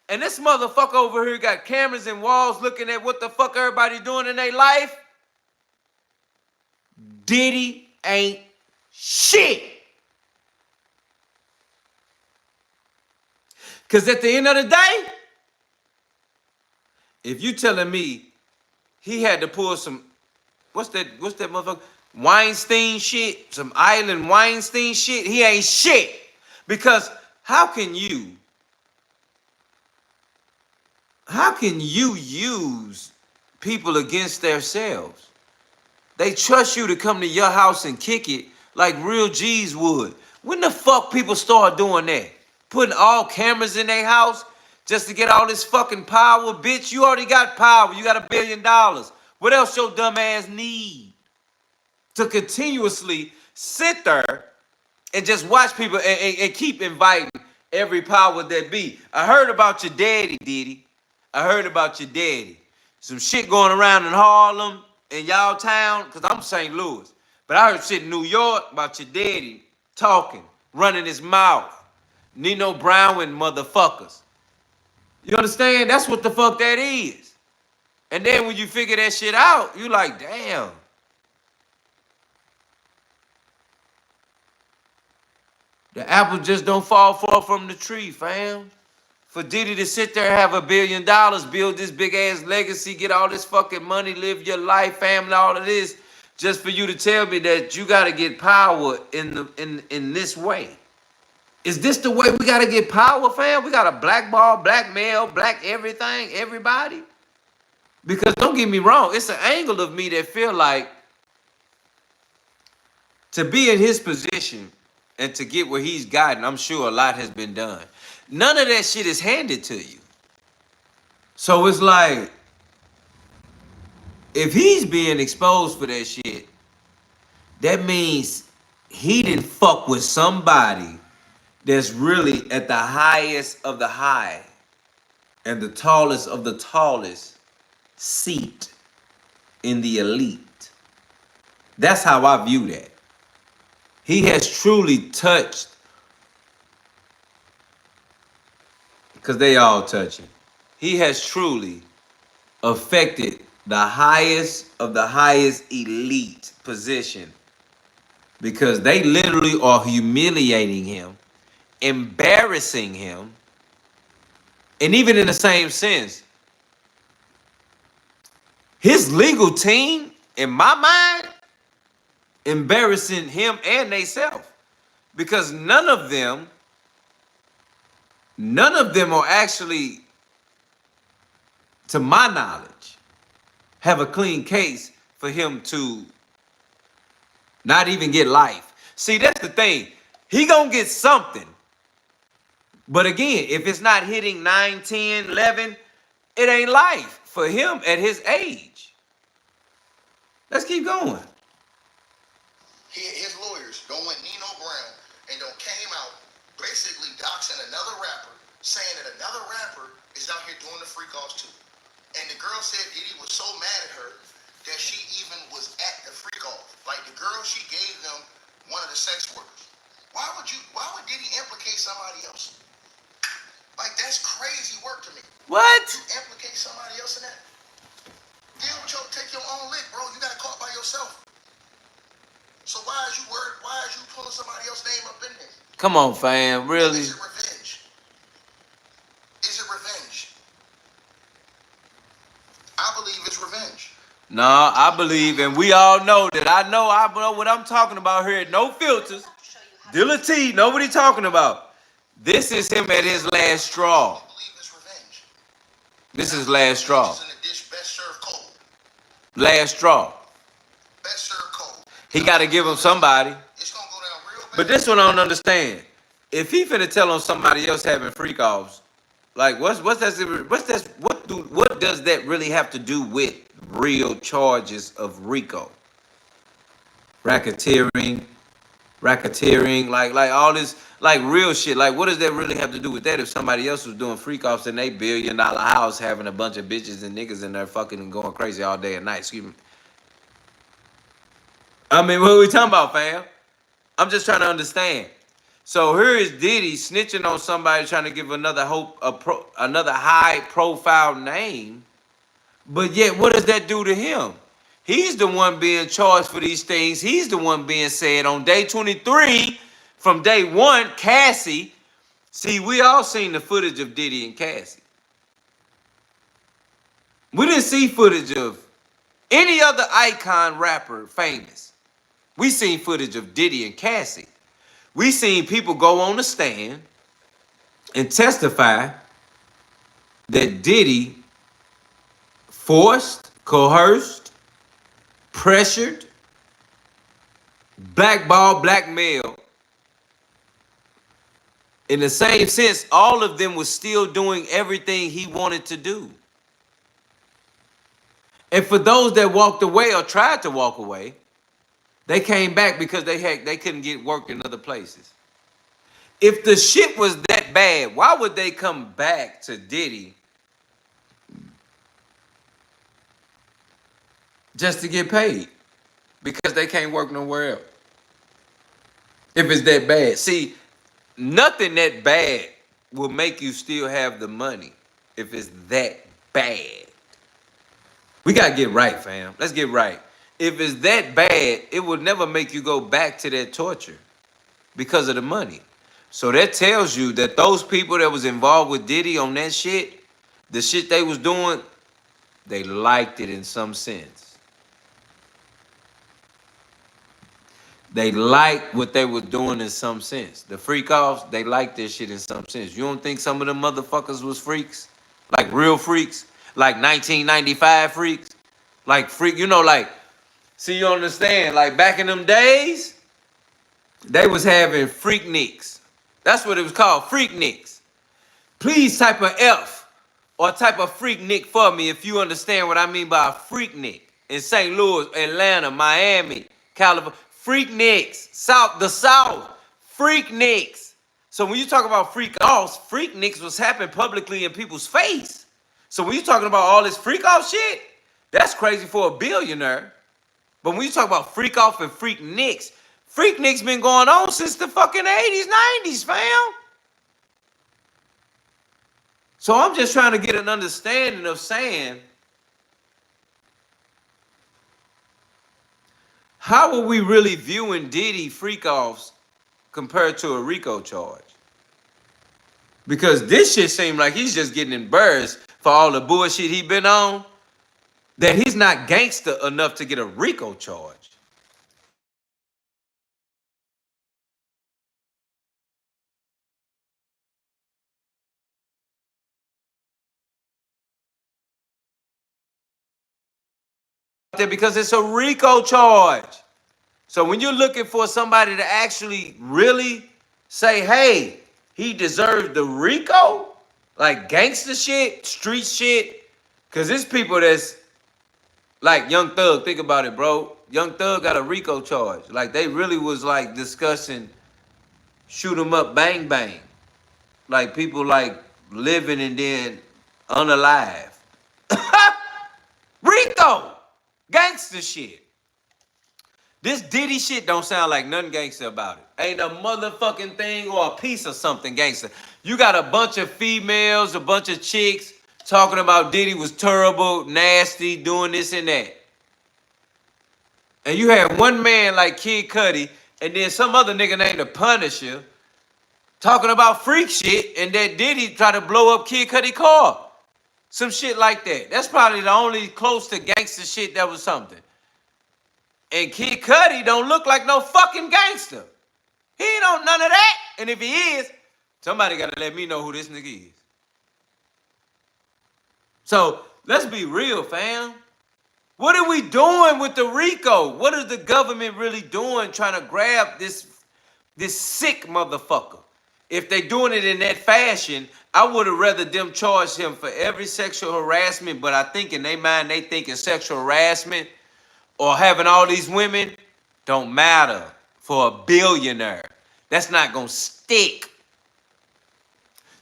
And this motherfucker over here got cameras and walls looking at what the fuck everybody doing in their life. Diddy ain't shit. Because at the end of the day, if you telling me he had to pull some, what's that motherfucker? Weinstein shit, some island Weinstein shit, he ain't shit. Because how can you use people against themselves? They trust you to come to your house and kick it like real G's would. When the fuck people start doing that? Putting all cameras in their house just to get all this fucking power? Bitch, you already got power. You got $1 billion. What else your dumb ass need? To continuously sit there and just watch people and keep inviting every power that be. I heard about your daddy, Diddy. I heard about your daddy. Some shit going around in Harlem, in y'all town, because I'm St. Louis. But I heard shit in New York about your daddy talking, running his mouth. Nino Brown and motherfuckers. You understand? That's what the fuck that is. And then when you figure that shit out, you like, damn. The apple just don't fall far from the tree, fam. For Diddy to sit there and have $1 billion, build this big ass legacy, get all this fucking money, live your life, family, all of this, just for you to tell me that you gotta get power in this way. Is this the way we gotta get power, fam? We gotta blackball, blackmail, black everything, everybody? Because don't get me wrong, it's an angle of me that feel like to be in his position and to get where he's gotten, I'm sure a lot has been done. None of that shit is handed to you. So it's like, if he's being exposed for that shit, that means he didn't fuck with somebody that's really at the highest of the high and the tallest of the tallest seat in the elite. That's how I view that. He has truly touched, because they all touching. He has truly affected the highest of the highest elite position, because they literally are humiliating him, embarrassing him, and even in the same sense, his legal team, in my mind, embarrassing him and theyself, because none of them are actually, to my knowledge, have a clean case for him to not even get life. See, that's the thing. He gonna get something. But again, if it's not hitting 9, 10, 11, it ain't life for him at his age. Let's keep going. His lawyers don't went Nino Brown and don't came out basically doxing another rapper, saying that another rapper is out here doing the freak offs too. And the girl said Diddy was so mad at her that she even was at the freak off. Like the girl, she gave them one of the sex workers. Why would Diddy implicate somebody else? Like, that's crazy work to me. What? You implicate somebody else in that? Deal with take your own lick, bro. You got caught by yourself. So why is you worried? Why is you pulling somebody else's name up in there? Come on, fam. Really? Is it revenge? Is it revenge? I believe it's revenge. No, I believe, and we all know that I know what I'm talking about here. No filters. Deala T, know what he talking about. This is him at his last straw. I believe it's revenge. This is last straw. In the dish, best served cold. Last straw. Best served cold. He got to give him somebody. It's gonna go down real bad. But this one I don't understand. If he finna tell on somebody else having freak offs, like what does that really have to do with real charges of RICO? Racketeering, like all this, like real shit. Like, what does that really have to do with that? If somebody else was doing freak offs in a $1 billion house, having a bunch of bitches and niggas in there fucking and going crazy all day and night. Excuse me. I mean, what are we talking about, fam? I'm just trying to understand. So here is Diddy snitching on somebody, trying to give another another high profile name. But yet, what does that do to him? He's the one being charged for these things. He's the one being said on day 23, from day 1, Cassie. See, we all seen the footage of Diddy and Cassie. We didn't see footage of any other icon rapper famous. We seen footage of Diddy and Cassie. We seen people go on the stand and testify that Diddy forced, coerced, pressured, blackballed, blackmailed. In the same sense, all of them was still doing everything he wanted to do. And for those that walked away or tried to walk away, they came back because they couldn't get work in other places. If the shit was that bad, why would they come back to Diddy just to get paid? Because they can't work nowhere else. If it's that bad. See, nothing that bad will make you still have the money if it's that bad. We got to get right, fam. Let's get right. If it's that bad, it would never make you go back to that torture because of the money. So that tells you that those people that was involved with Diddy on that shit, the shit they was doing, they liked it in some sense. They liked what they were doing in some sense. The freak offs, they liked this shit in some sense. You don't think some of them motherfuckers was freaks? Like real freaks? like 1995 freaks, like freak, you know, like, see, you understand, like back in them days, they was having freak nicks. That's what it was called, freak nicks. Please type an F or type a freak nick for me if you understand what I mean by a freak nick. In St. Louis, Atlanta, Miami, California, freak nicks, the South, freak nicks. So when you talk about freak offs, freak nicks was happening publicly in people's face. So when you talking about all this freak off shit, that's crazy for a billionaire. But when you talk about freak off and freak nicks been going on since the fucking 80s, 90s, fam. So I'm just trying to get an understanding of saying, how are we really viewing Diddy freak offs compared to a RICO charge? Because this shit seems like he's just getting embarrassed for all the bullshit he been on, that he's not gangster enough to get a RICO charge. Because it's a RICO charge. So when you're looking for somebody to actually really say, hey, he deserves the RICO, like gangster shit, street shit, because it's people that's like Young Thug. Think about it, bro. Young Thug got a RICO charge. Like they really was like discussing shoot 'em up, bang bang. Like people like living and then unalive. RICO, gangster shit. This Diddy shit don't sound like nothing gangster about it. Ain't a motherfucking thing or a piece of something gangster. You got a bunch of females, a bunch of chicks talking about Diddy was terrible, nasty, doing this and that. And you had one man like Kid Cudi and then some other nigga named the Punisher talking about freak shit and that Diddy tried to blow up Kid Cudi car. Some shit like that. That's probably the only close to gangster shit that was something. And Kid Cudi don't look like no fucking gangster. He ain't on none of that. And if he is, somebody got to let me know who this nigga is. So let's be real, fam. What are we doing with the RICO? What is the government really doing trying to grab this sick motherfucker? If they doing it in that fashion, I would have rather them charge him for every sexual harassment, but I think in their mind they thinking sexual harassment or having all these women don't matter for a billionaire. That's not going to stick.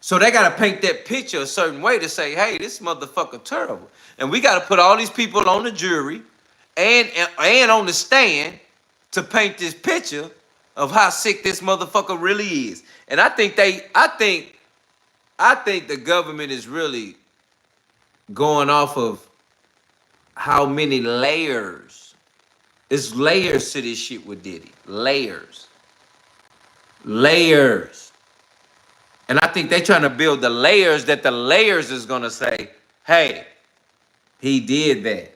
So they got to paint that picture a certain way to say, hey, this motherfucker terrible. And we got to put all these people on the jury and on the stand to paint this picture of how sick this motherfucker really is. And I think the government is really going off of how many layers. It's layers to this shit with Diddy. Layers. Layers. And I think they're trying to build the layers that the layers is going to say, hey, he did that.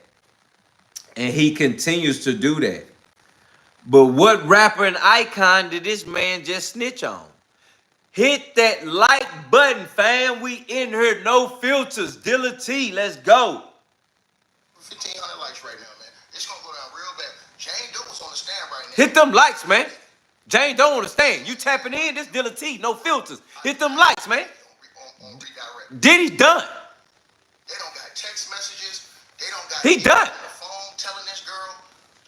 And he continues to do that. But what rapper and icon did this man just snitch on? Hit that like button, fam. We in here, no filters. Deala T, let's go. 1,500 likes right now, man. It's going to go down real bad. Jane Doe was on the stand right now. Hit them likes, man. Jane don't understand. You tapping in, this Deala T, no filters. Hit them likes, man. On redirect. Diddy's done. They don't got text messages. They don't got He done. on the phone telling this girl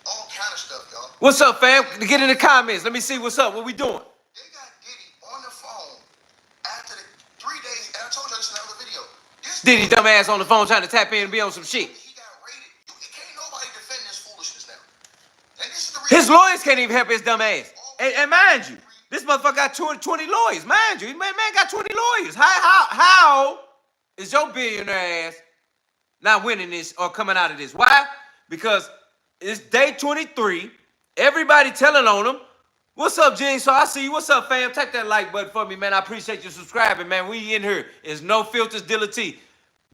all kind of stuff, y'all. What's up, fam? Get in the comments. Let me see what's up. What we doing? They got Diddy on the phone after the 3 days, and I told you this in another video. This Diddy dumbass on the phone trying to tap in and be on some shit. he got raided. Can't nobody defend this foolishness now. And this is the His reason. lawyers can't even help his dumb ass. And mind you, this motherfucker got 20 lawyers. Mind you, man got 20 lawyers. How is your billionaire ass not winning this or coming out of this? Why? Because it's day 23. Everybody telling on him. What's up, Gene? So I see you. What's up, fam? Tap that like button for me, man. I appreciate you subscribing, man. We in here. It's No Filters, Deala T.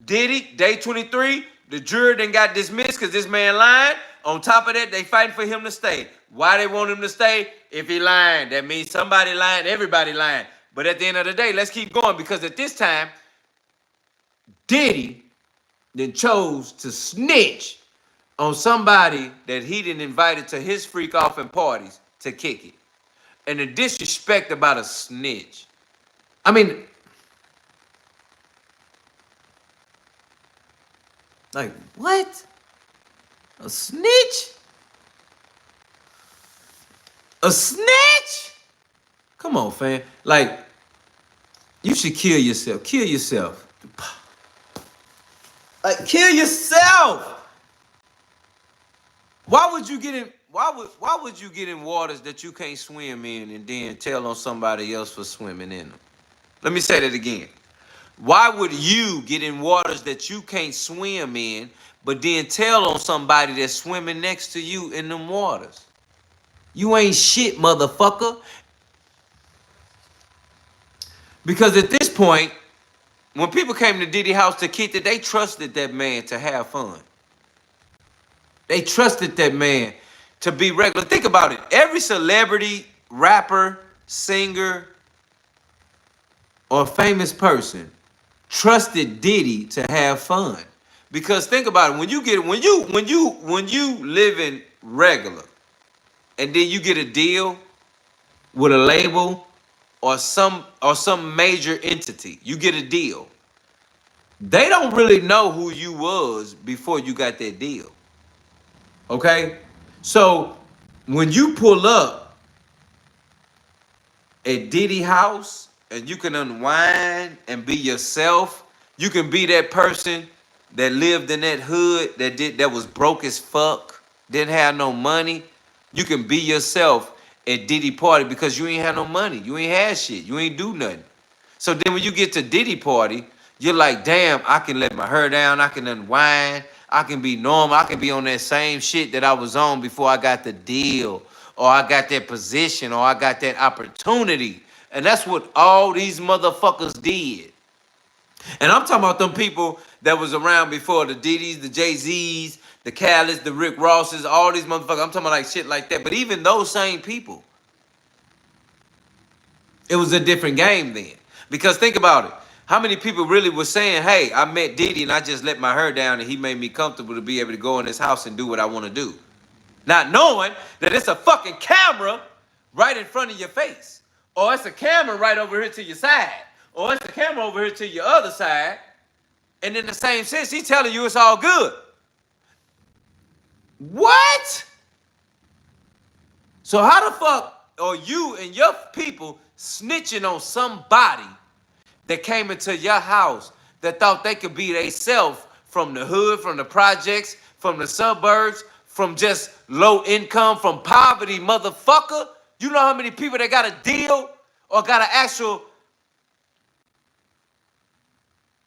Diddy, day 23. The jury then got dismissed because this man lying. On top of that, they fighting for him to stay. Why they want him to stay? If he lying, that means somebody lying, everybody lying. But at the end of the day, let's keep going because at this time, Diddy then chose to snitch on somebody that he didn't invite to his freak off and parties to kick it. And the disrespect about a snitch. I mean, like, what? A snitch? A snitch? Come on, fam. Like, you should kill yourself. Kill yourself. Like, kill yourself. Why would you get in? Why would you get in waters that you can't swim in and then tell on somebody else for swimming in them? Let me say that again. Why would you get in waters that you can't swim in, but then tell on somebody that's swimming next to you in them waters? You ain't shit, motherfucker. Because at this point, when people came to Diddy house to kick it, they trusted that man to have fun. They trusted that man to be regular. Think about it. Every celebrity, rapper, singer, or famous person trusted Diddy to have fun. Because think about it. When you living regular, and then you get a deal with a label or some major entity, you get a deal. They don't really know who you was before you got that deal. Okay? So when you pull up at Diddy house and you can unwind and be yourself, you can be that person that lived in that hood that was broke as fuck, didn't have no money. You can be yourself at Diddy party because you ain't have no money. You ain't had shit. You ain't do nothing. So then when you get to Diddy party, you're like, damn, I can let my hair down. I can unwind. I can be normal. I can be on that same shit that I was on before I got the deal or I got that position or I got that opportunity. And that's what all these motherfuckers did. And I'm talking about them people that was around before the Diddys, the Jay-Z's, the Khaled's, the Rick Rosses, all these motherfuckers. I'm talking about like shit like that. But even those same people, it was a different game then. Because think about it. How many people really were saying, hey, I met Diddy and I just let my hair down and he made me comfortable to be able to go in his house and do what I want to do. Not knowing that it's a fucking camera right in front of your face. Or it's a camera right over here to your side. Or it's a camera over here to your other side. And in the same sense, he's telling you it's all good. What? So how the fuck are you and your people snitching on somebody that came into your house that thought they could be themselves from the hood, from the projects, from the suburbs, from just low income, from poverty, motherfucker? You know how many people that got a deal or got an actual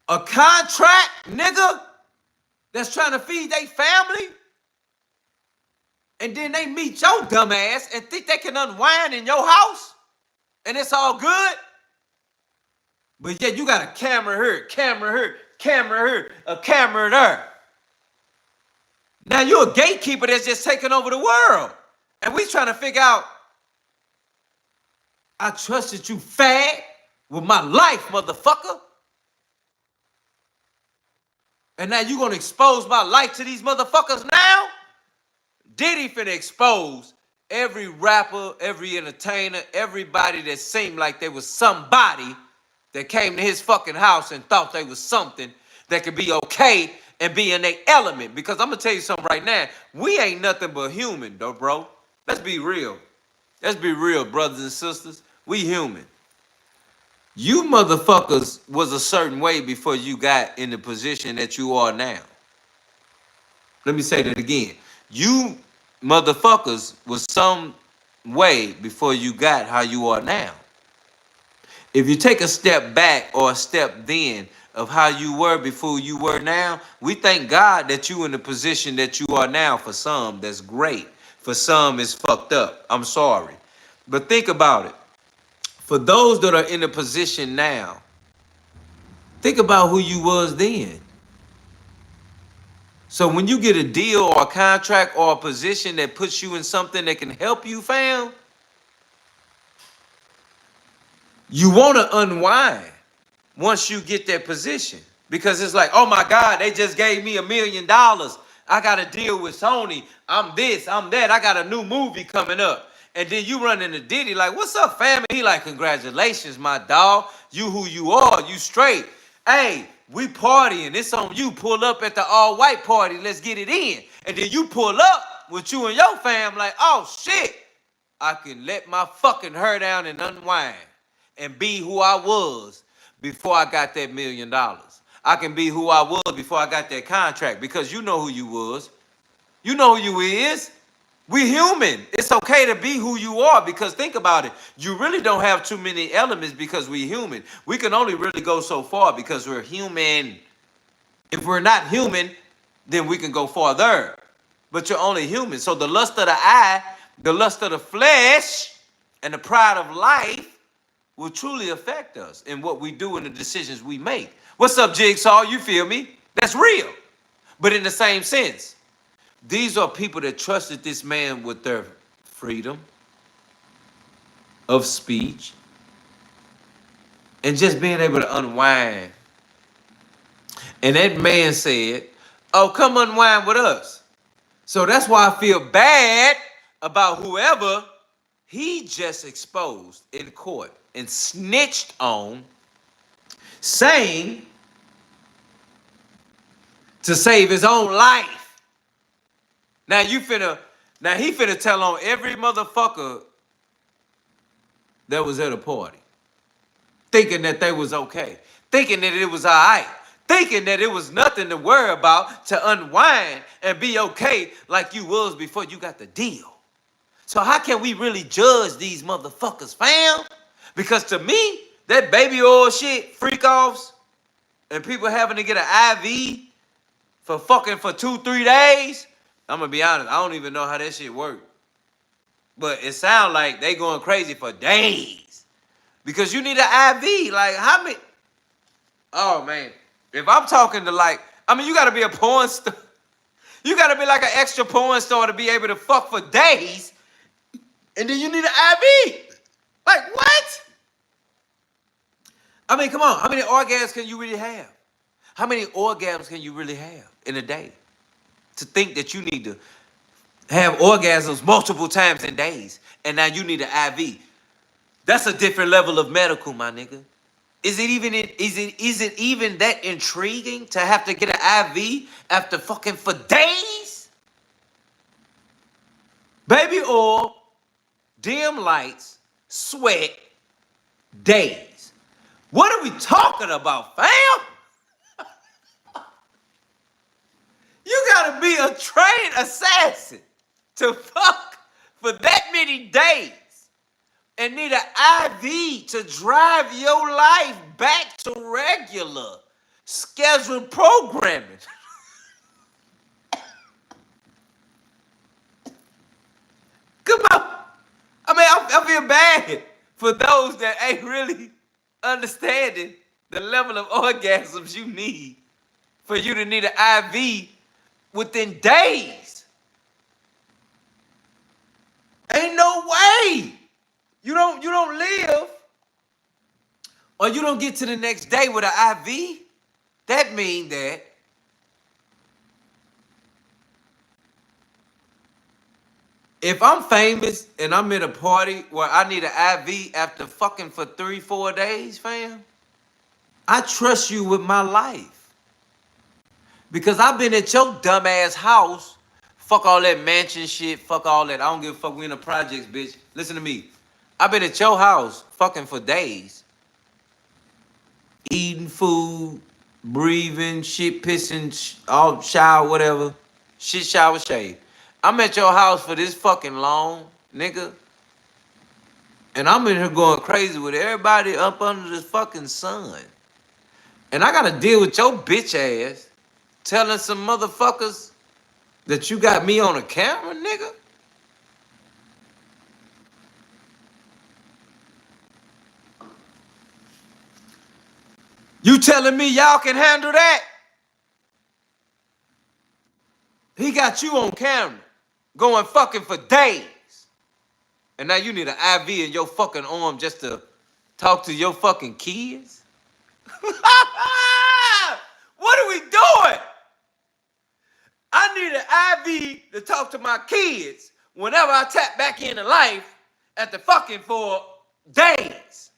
contract, nigga, that's trying to feed their family? And then they meet your dumb ass and think they can unwind in your house and it's all good? But yeah, you got a camera here, a camera there. Now you're a gatekeeper that's just taking over the world. And we trying to figure out, I trusted you fag with my life, motherfucker. And now you gonna expose my life to these motherfuckers now? Diddy finna expose every rapper, every entertainer, everybody that seemed like they was somebody that came to his fucking house and thought they was something that could be okay and be in their element. Because I'm gonna tell you something right now. We ain't nothing but human, though, bro. Let's be real. Let's be real, brothers and sisters. We human. You motherfuckers was a certain way before you got in the position that you are now. Let me say that again. You motherfuckers was some way before you got how you are now. If you take a step back or a step then of how you were before you were now, we thank God that you in the position that you are now. For some, that's great. For some, it's fucked up. I'm sorry. But think about it. For those that are in the position now, think about who you was then. So when you get a deal or a contract or a position that puts you in something that can help you, fam, you want to unwind once you get that position. Because it's like, oh my God, they just gave me $1 million. I got to deal with Sony. I'm this, I'm that. I got a new movie coming up. And then you run into Diddy like, what's up, family? He like, congratulations, my dog. You who you are, you straight. Hey, we partying. It's on you. Pull up at the all-white party. Let's get it in. And then you pull up with you and your fam like, oh, shit. I can let my fucking hair down and unwind and be who I was before I got that $1 million. I can be who I was before I got that contract because you know who you was. You know who you is. We human. It's okay to be who you are because think about it. You really don't have too many elements because we human. We can only really go so far because we're human. If we're not human, then we can go farther. But you're only human. So the lust of the eye, the lust of the flesh, and the pride of life will truly affect us in what we do and the decisions we make. What's up, Jigsaw? You feel me? That's real. But in the same sense, these are people that trusted this man with their freedom of speech and just being able to unwind. And that man said, oh, come unwind with us. So that's why I feel bad about whoever he just exposed in court and snitched on, saying to save his own life. Now he finna tell on every motherfucker that was at a party, thinking that they was okay, thinking that it was all right, thinking that it was nothing to worry about, to unwind and be okay like you was before you got the deal. So how can we really judge these motherfuckers, fam? Because to me, that baby oil shit, freak offs, and people having to get an IV for 2-3 days, I'm gonna be honest, I don't even know how that shit works. But it sounds like they going crazy for days. Because you need an IV. Like, how many? Oh, man. If I'm talking to you gotta be a porn star. You gotta be like an extra porn star to be able to fuck for days. And then you need an IV. Like, what? I mean, come on. How many orgasms can you really have? How many orgasms can you really have in a day? To think that you need to have orgasms multiple times in days, and now you need an IV. That's a different level of medical, my nigga. Is it even that intriguing to have to get an IV after fucking for days? Baby oil, dim lights, sweat, days. What are we talking about, fam? You gotta be a trained assassin to fuck for that many days and need an IV to drive your life back to regular scheduled programming. Come on. I mean, I feel bad for those that ain't really understanding the level of orgasms you need for you to need an IV within days. Ain't no way. You don't live or you don't get to the next day with an IV. That means that if I'm famous and I'm in a party where I need an IV after fucking for 3-4 days, fam, I trust you with my life. Because I've been at your dumbass house. Fuck all that mansion shit. Fuck all that. I don't give a fuck. We in the projects, bitch. Listen to me. I've been at your house fucking for days. Eating food, breathing, shit, pissing, all shower, whatever. Shit, shower, shave. I'm at your house for this fucking long, nigga. And I'm in here going crazy with everybody up under this fucking sun. And I gotta deal with your bitch ass telling some motherfuckers that you got me on a camera, nigga? You telling me y'all can handle that? He got you on camera going fucking for days. And now you need an IV in your fucking arm just to talk to your fucking kids? What are we doing? I need an IV to talk to my kids whenever I tap back into life at the fucking 4 days.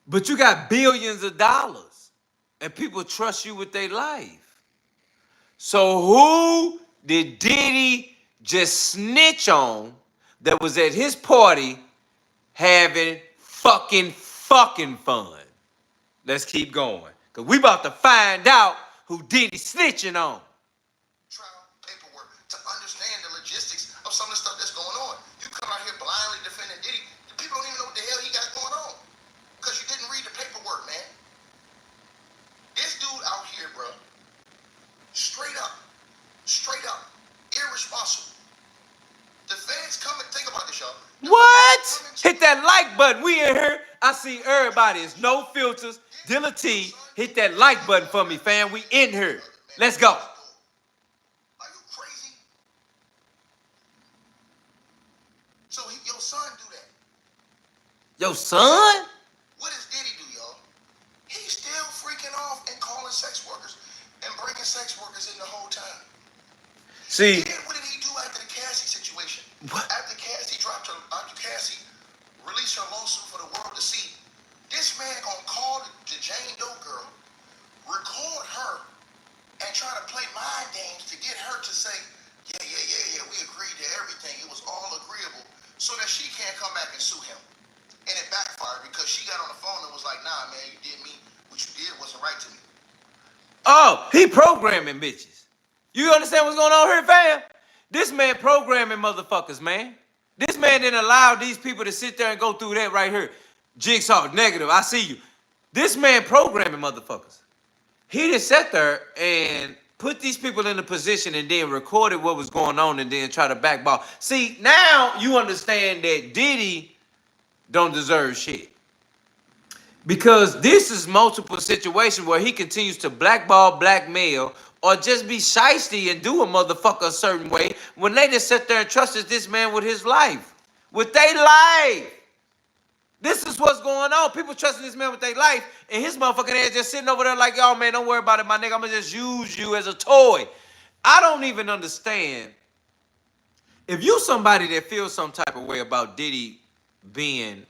But you got billions of dollars and people trust you with their life. So who did Diddy just snitch on that was at his party having fucking fun? Let's keep going. Because we about to find out who Diddy snitching on. Trial paperwork to understand the logistics of some of the stuff that's going on. You come out here blindly defending Diddy. The people don't even know what the hell he got going on. Because you didn't read the paperwork, man. This dude out here, bro, straight up, irresponsible. The feds come and think about this, y'all. What? Hit that like button. We in here. I see everybody. It's No Filters. Deala T. Hit that like button for me, fam. We in here. Let's go. Are you crazy? So your son do that. Your son? What does Diddy do, y'all? He's still freaking off and calling sex workers and bringing sex workers in the whole time. See. Then what did he do after the Cassie situation? What? After Cassie released her lawsuit for the world to see, this man gonna call the Jane Doe girl, record her, and try to play mind games to get her to say, yeah, we agreed to everything. It was all agreeable, so that she can't come back and sue him. And it backfired because she got on the phone and was like, nah, man, you did me. What you did wasn't right to me. Oh, he programming bitches. You understand what's going on here, fam? This man programming motherfuckers, man. This man didn't allow these people to sit there and go through that right here. Jigsaw, negative, I see you. This man programming motherfuckers. He just sat there and put these people in a position and then recorded what was going on and then try to backball. See, now you understand that Diddy don't deserve shit. Because this is multiple situations where he continues to blackball, blackmail, or just be shiesty and do a motherfucker a certain way when they just sit there and trusted this man with his life. With their life. This is what's going on. People trusting this man with their life, and his motherfucking ass just sitting over there like, y'all, man, don't worry about it, my nigga. I'm going to just use you as a toy. I don't even understand. If you somebody that feels some type of way about Diddy being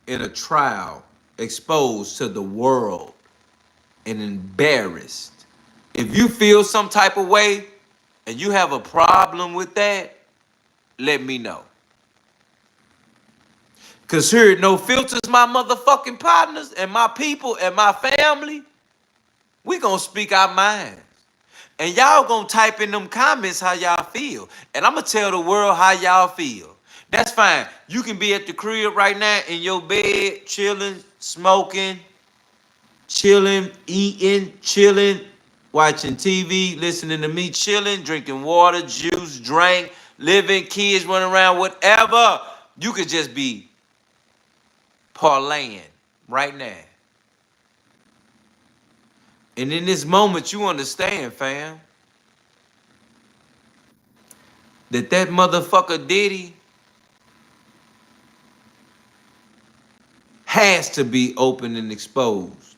in a trial, exposed to the world, and embarrassed, if you feel some type of way and you have a problem with that, let me know. Because here at No Filters, my motherfucking partners and my people and my family, we going to speak our minds. And y'all going to type in them comments how y'all feel. And I'm going to tell the world how y'all feel. That's fine. You can be at the crib right now in your bed, chilling, smoking, chilling, eating, chilling, watching TV, listening to me, chilling, drinking water, juice, drink, living, kids running around, whatever. You could just be parlaying right now. And in this moment, you understand, fam, that motherfucker Diddy has to be open and exposed.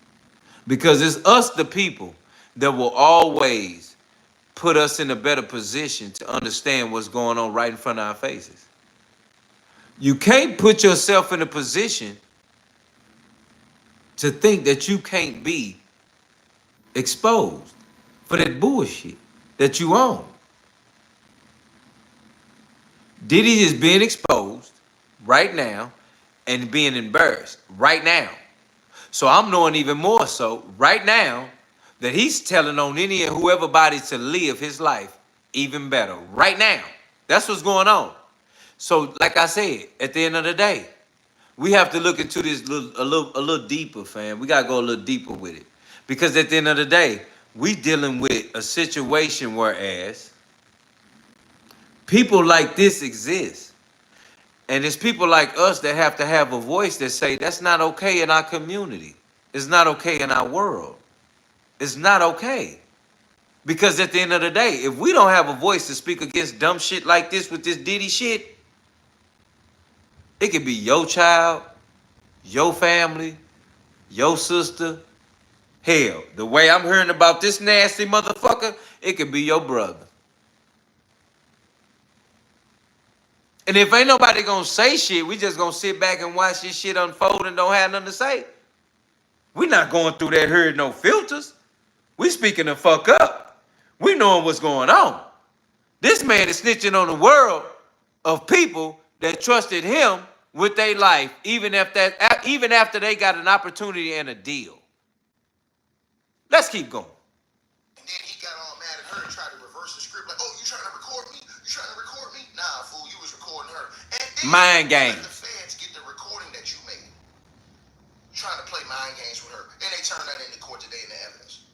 Because it's us, the people, that will always put us in a better position to understand what's going on right in front of our faces. You can't put yourself in a position to think that you can't be exposed for that bullshit that you own. Diddy is being exposed right now and being embarrassed right now. So I'm knowing even more so right now that he's telling on any and whoever body to live his life even better right now. That's what's going on. So like I said, at the end of the day, we have to look into this a little deeper, fam. We got to go a little deeper with it. Because at the end of the day, we dealing with a situation whereas people like this exist. And it's people like us that have to have a voice that say, that's not okay in our community. It's not okay in our world. It's not okay. Because at the end of the day, if we don't have a voice to speak against dumb shit like this with this Diddy shit, it could be your child, your family, your sister. Hell, the way I'm hearing about this nasty motherfucker, it could be your brother. And if ain't nobody gonna say shit, we just gonna sit back and watch this shit unfold and don't have nothing to say. We not going through that herd no filters. We speaking the fuck up. We knowing what's going on. This man is snitching on the world of people that trusted him with their life, even after they got an opportunity and a deal. Let's keep going. And then he got all mad at her and tried to reverse the script. Like, oh, you trying to record me? You trying to record me? Nah, fool, you was recording her. And then mind games. let the feds get the recording that you made. Trying to play mind games with her. And they turned that into court today in the evidence.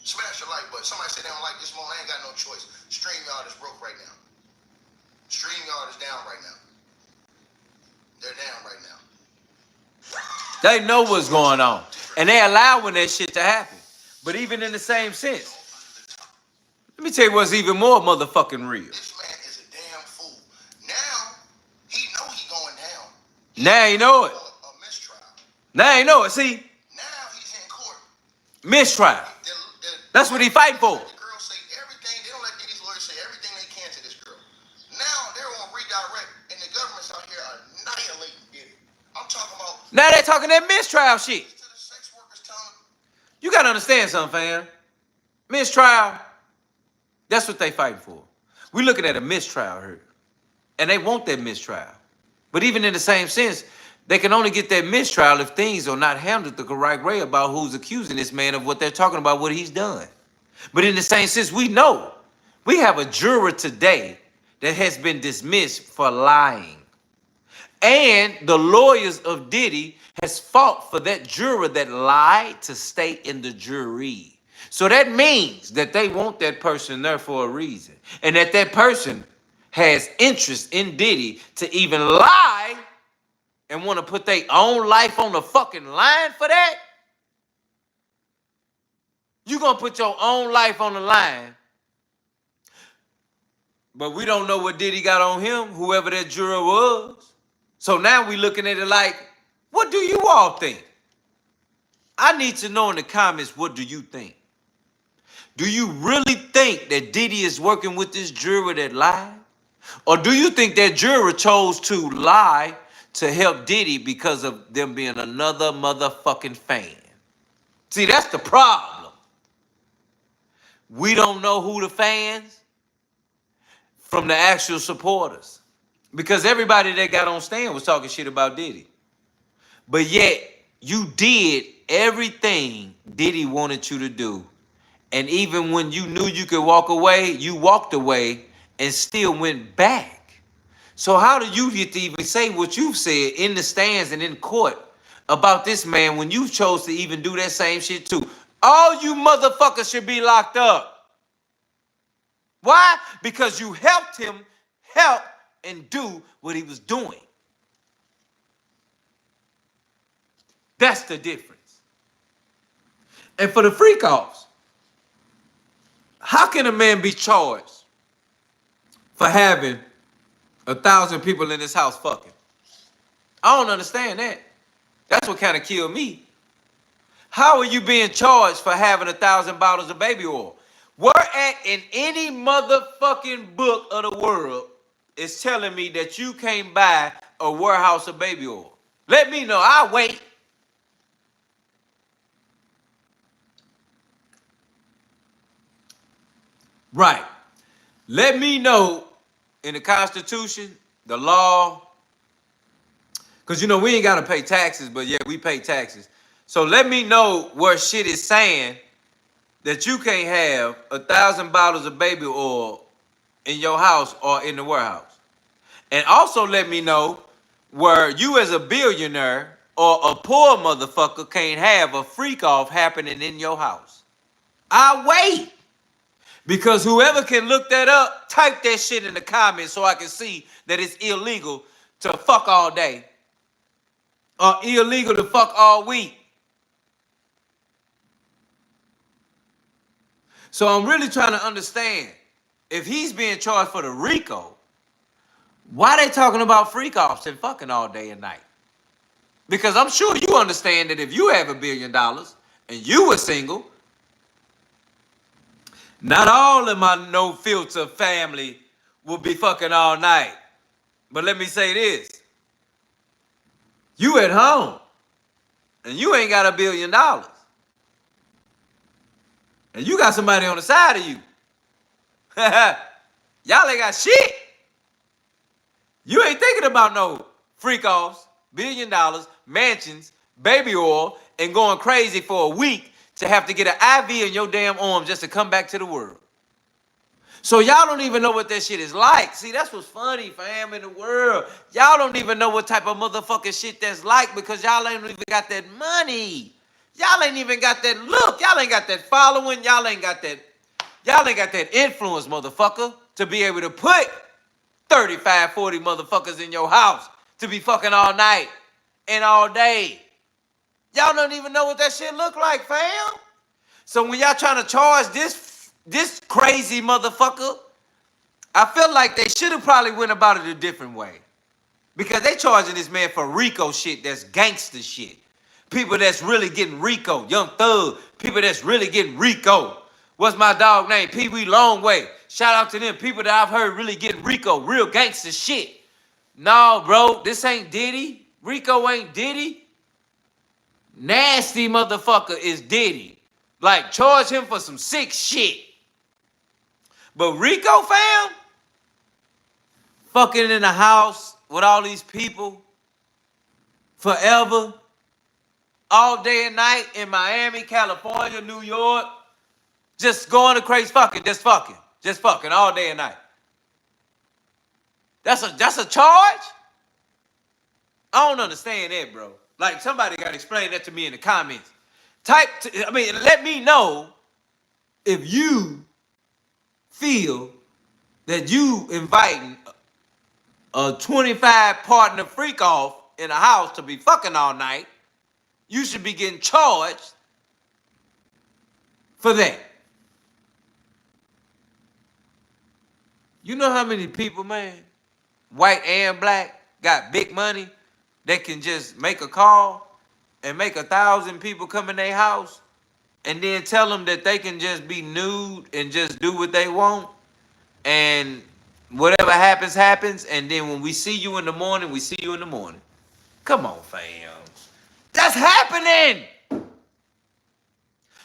Smash the like button. Somebody said they don't like this moment. I ain't got no choice. StreamYard is broke right now. StreamYard is down right now. They're down right now. They know what's going on. And they allowing that shit to happen. But even in the same sense, let me tell you what's even more motherfucking real. This man is a damn fool. Now, he know he going down. Now you know it. A mistrial. Now you know it. See? Now he's in court. Mistrial. That's what he fighting for. The girls say everything. They don't let these lawyers say everything they can to this girl. Now they're on redirect, and the government's out here annihilating Diddy. I'm talking about. Now they talking that mistrial shit. To the sex workers telling them. You gotta understand something, fam. Mistrial, that's what they fighting for. We looking at a mistrial here. And they want that mistrial. But even in the same sense, they can only get that mistrial if things are not handled the correct way about who's accusing this man of what they're talking about, what he's done. But in the same sense, we know we have a juror today that has been dismissed for lying. And the lawyers of Diddy has fought for that juror that lied to stay in the jury. So that means that they want that person there for a reason. And that person has interest in Diddy to even lie and want to put their own life on the fucking line for that? You gonna put your own life on the line, but we don't know what Diddy got on him, whoever that juror was. So now we looking at it like, what do you all think? I need to know in the comments, what do you think? Do you really think that Diddy is working with this juror that lied? Or do you think that juror chose to lie to help Diddy because of them being another motherfucking fan? See, that's the problem. We don't know who the fans from the actual supporters. Because everybody that got on stand was talking shit about Diddy. But yet, you did everything Diddy wanted you to do. And even when you knew you could walk away, you walked away and still went back. So how do you get to even say what you've said in the stands and in court about this man when you chose to even do that same shit too? All you motherfuckers should be locked up. Why? Because you helped him help and do what he was doing. That's the difference. And for the freak offs, how can a man be charged for having 1,000 people in his house fucking? I don't understand that. That's what kind of killed me. How are you being charged for having 1,000 bottles of baby oil? Where at in any motherfucking book of the world is telling me that you can't buy a warehouse of baby oil? Let me know. I'll wait. Right. Let me know in the Constitution, the law, because, you know, we ain't got to pay taxes, but yeah, we pay taxes. So let me know where shit is saying that you can't have 1,000 bottles of baby oil in your house or in the warehouse. And also let me know where you as a billionaire or a poor motherfucker can't have a freak off happening in your house. I'll wait. Because whoever can look that up, type that shit in the comments so I can see that it's illegal to fuck all day or illegal to fuck all week. So I'm really trying to understand, if he's being charged for the RICO, why they talking about freak offs and fucking all day and night? Because I'm sure you understand that if you have $1 billion and you were single, not all of my no filter family will be fucking all night. But let me say this. You at home and you ain't got $1 billion. And you got somebody on the side of you. Y'all ain't got shit. You ain't thinking about no freak offs, $1 billion, mansions, baby oil, and going crazy for a week to have to get an IV in your damn arm just to come back to the world. So y'all don't even know what that shit is like. See, that's what's funny, fam, in the world. Y'all don't even know what type of motherfucking shit that's like because y'all ain't even got that money. Y'all ain't even got that look. Y'all ain't got that following. Y'all ain't got that influence, motherfucker, to be able to put 35, 40 motherfuckers in your house to be fucking all night and all day. Y'all don't even know what that shit look like, fam. So when y'all trying to charge this crazy motherfucker, I feel like they should have probably went about it a different way. Because they charging this man for RICO shit that's gangster shit. People that's really getting RICO, Young Thug, people that's really getting RICO. What's my dog name? Pee Wee Longway. Shout out to them people that I've heard really getting RICO, real gangster shit. No, bro, this ain't Diddy. RICO ain't Diddy. Nasty motherfucker is Diddy. Like, charge him for some sick shit. But RICO, fam, fucking in a house with all these people forever, all day and night in Miami, California, New York, just going to crazy fucking, just fucking all day and night. That's a charge? I don't understand that, bro. Like, somebody got to explain that to me in the comments. Let me know if you feel that you inviting a 25 partner freak off in a house to be fucking all night, you should be getting charged for that. You know how many people, man, white and black, got big money that can just make a call and make 1,000 people come in their house and then tell them that they can just be nude and just do what they want and whatever happens, happens, and then when we see you in the morning, we see you in the morning. Come on, fam. That's happening.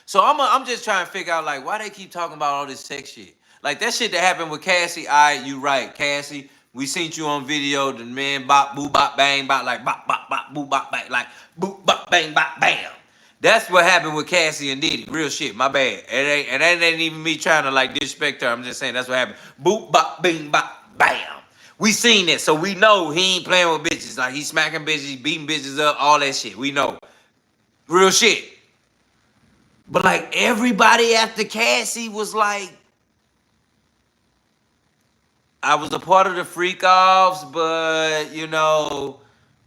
So I'm just trying to figure out, like, why they keep talking about all this sex shit. Like, that shit that happened with Cassie, you right, Cassie. We seen you on video, the man bop, boo, bop, bang, bop, like bop, bop, bop, boo, bop, bang, like boop, bop, bang, bop, bam. That's what happened with Cassie and Diddy. Real shit, my bad. It ain't even me trying to, like, disrespect her. I'm just saying that's what happened. Boop, bop, bing, bop, bam. We seen it, so we know he ain't playing with bitches. Like, he's smacking bitches, beating bitches up, all that shit. We know. Real shit. But, like, everybody after Cassie was like, I was a part of the freak offs, but, you know,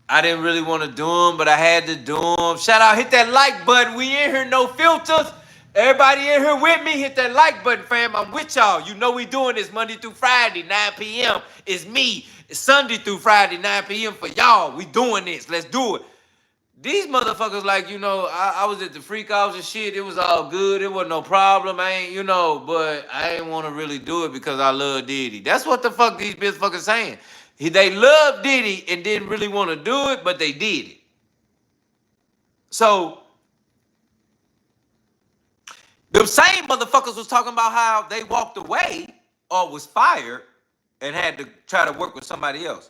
I didn't really want to do them, but I had to do them. Shout out, hit that like button. We in here, no filters. Everybody in here with me, hit that like button, fam. I'm with y'all. You know we doing this Monday through Friday, 9 p.m. It's me. It's Sunday through Friday, 9 p.m. for y'all. We doing this. Let's do it. These motherfuckers, like, you know, I was at the freak offs and shit. It was all good. It wasn't no problem. I ain't, you know, but I ain't want to really do it because I love Diddy. That's what the fuck these motherfuckers saying. They love Diddy and didn't really want to do it, but they did it. So, the same motherfuckers was talking about how they walked away or was fired and had to try to work with somebody else.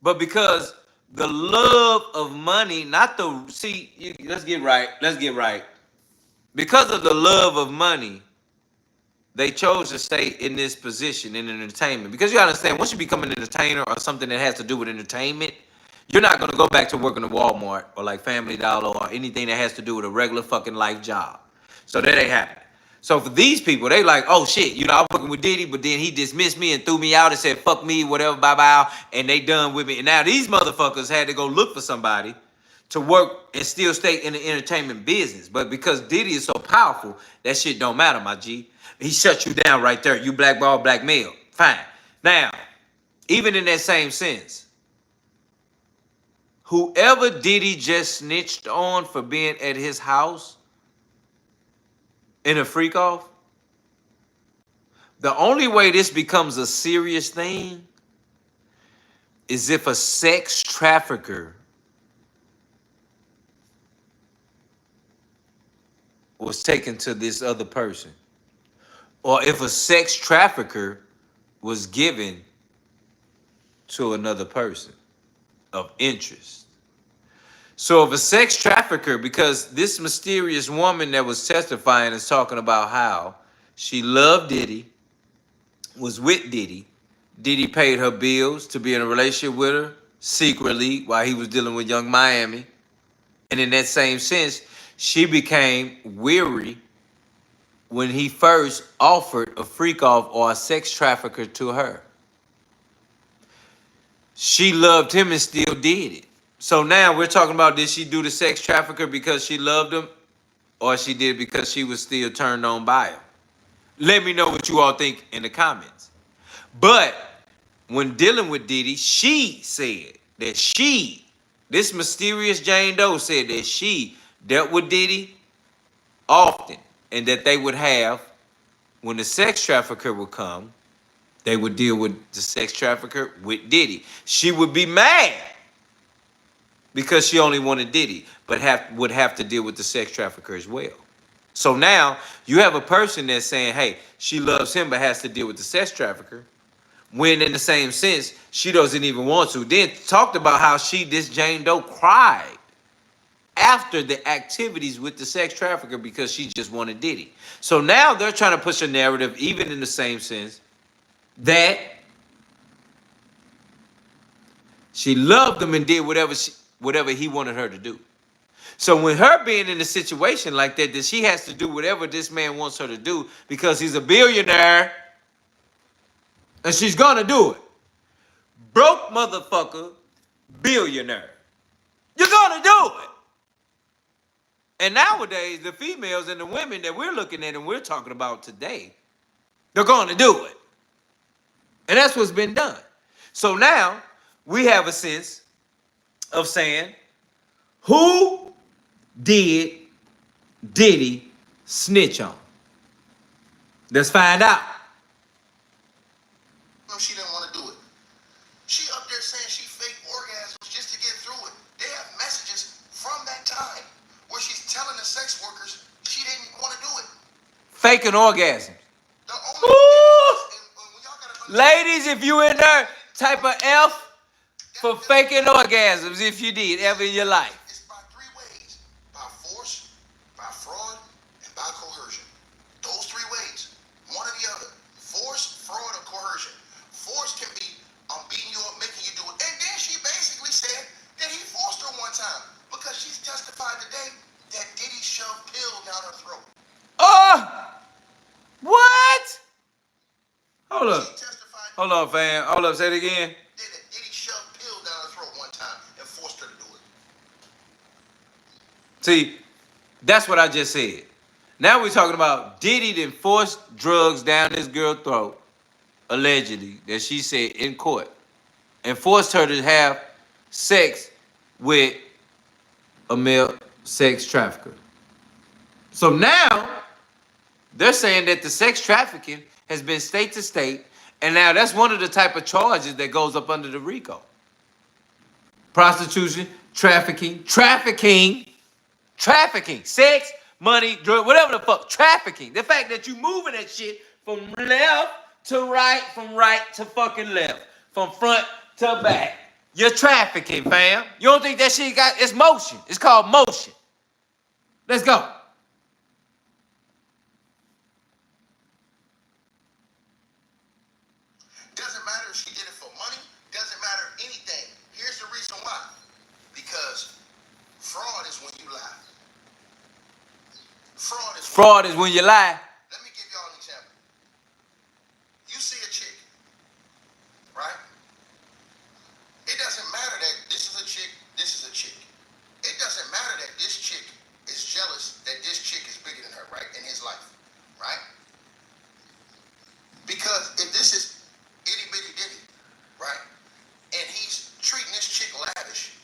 But because the love of money, let's get right. Because of the love of money, they chose to stay in this position in entertainment. Because you understand, once you become an entertainer or something that has to do with entertainment, you're not going to go back to working at Walmart or like Family Dollar or anything that has to do with a regular fucking life job. So that ain't happening. So for these people, they like, oh shit, you know, I'm working with Diddy, but then he dismissed me and threw me out and said, fuck me, whatever, bye-bye, and they done with me. And now these motherfuckers had to go look for somebody to work and still stay in the entertainment business. But because Diddy is so powerful, that shit don't matter, my G. He shut you down right there. You blackball, blackmail. Fine. Now, even in that same sense, whoever Diddy just snitched on for being at his house in a freak off, the only way this becomes a serious thing is if a sex trafficker was taken to this other person, or if a sex trafficker was given to another person of interest. So if a sex trafficker, because this mysterious woman that was testifying is talking about how she loved Diddy, was with Diddy. Diddy paid her bills to be in a relationship with her secretly while he was dealing with Young Miami. And in that same sense, she became weary when he first offered a freak off or a sex trafficker to her. She loved him and still did it. So now we're talking about, did she do the sex trafficker because she loved him, or she did it because she was still turned on by him? Let me know what you all think in the comments. But when dealing with Diddy, she said that this mysterious Jane Doe said that she dealt with Diddy often, and that they would have, when the sex trafficker would come, they would deal with the sex trafficker with Diddy. She would be mad because she only wanted Diddy, but would have to deal with the sex trafficker as well. So now you have a person that's saying, hey, she loves him but has to deal with the sex trafficker, when in the same sense, she doesn't even want to. Then talked about how this Jane Doe cried after the activities with the sex trafficker because she just wanted Diddy. So now they're trying to push a narrative, even in the same sense, that she loved him and did whatever he wanted her to do. So when her being in a situation like that she has to do whatever this man wants her to do because he's a billionaire and she's gonna do it. Broke motherfucker, billionaire. You're gonna do it. And nowadays, the females and the women that we're looking at and we're talking about today, they're gonna do it. And that's what's been done. So now we have a sense of saying, who did Diddy snitch on? Let's find out. No, she didn't want to do it. She up there saying she faked orgasms just to get through it. They have messages from that time where she's telling the sex workers she didn't want to do it. Faking orgasms. The only Ladies, if you in there, type a F for faking orgasms if you did ever in your life. It's by three ways: by force, by fraud, and by coercion. Those three ways, one or the other. Force, fraud, or coercion. Force can be I'm beating you up, making you do it. And then she basically said that he forced her one time because she's testified today that Diddy shoved pills down her throat. Oh, what? Hold up. She testified. Hold on, fam. Hold up. Say it again. That Diddy shoved pills down her throat one time and forced her to do it. See, that's what I just said. Now we're talking about Diddy then forced drugs down this girl's throat, allegedly, that she said in court, and forced her to have sex with a male sex trafficker. So now they're saying that the sex trafficking has been state to state, and now that's one of the type of charges that goes up under the RICO. Prostitution, trafficking, sex, money, drug, whatever the fuck, trafficking. The fact that you moving that shit from left to right, from right to fucking left, from front to back. You're trafficking, fam. You don't think that shit it's motion. It's called motion. Let's go. Doesn't matter if she did it for money. Doesn't matter anything. Here's the reason why. Because fraud is when you lie. Fraud is when you lie. Let me give y'all an example. You see a chick, right? It doesn't matter that this is a chick, this is a chick. It doesn't matter that this chick is jealous that this chick is bigger than her, right? In his life, right? Because if this is itty bitty Diddy, right? And he's treating this chick lavish,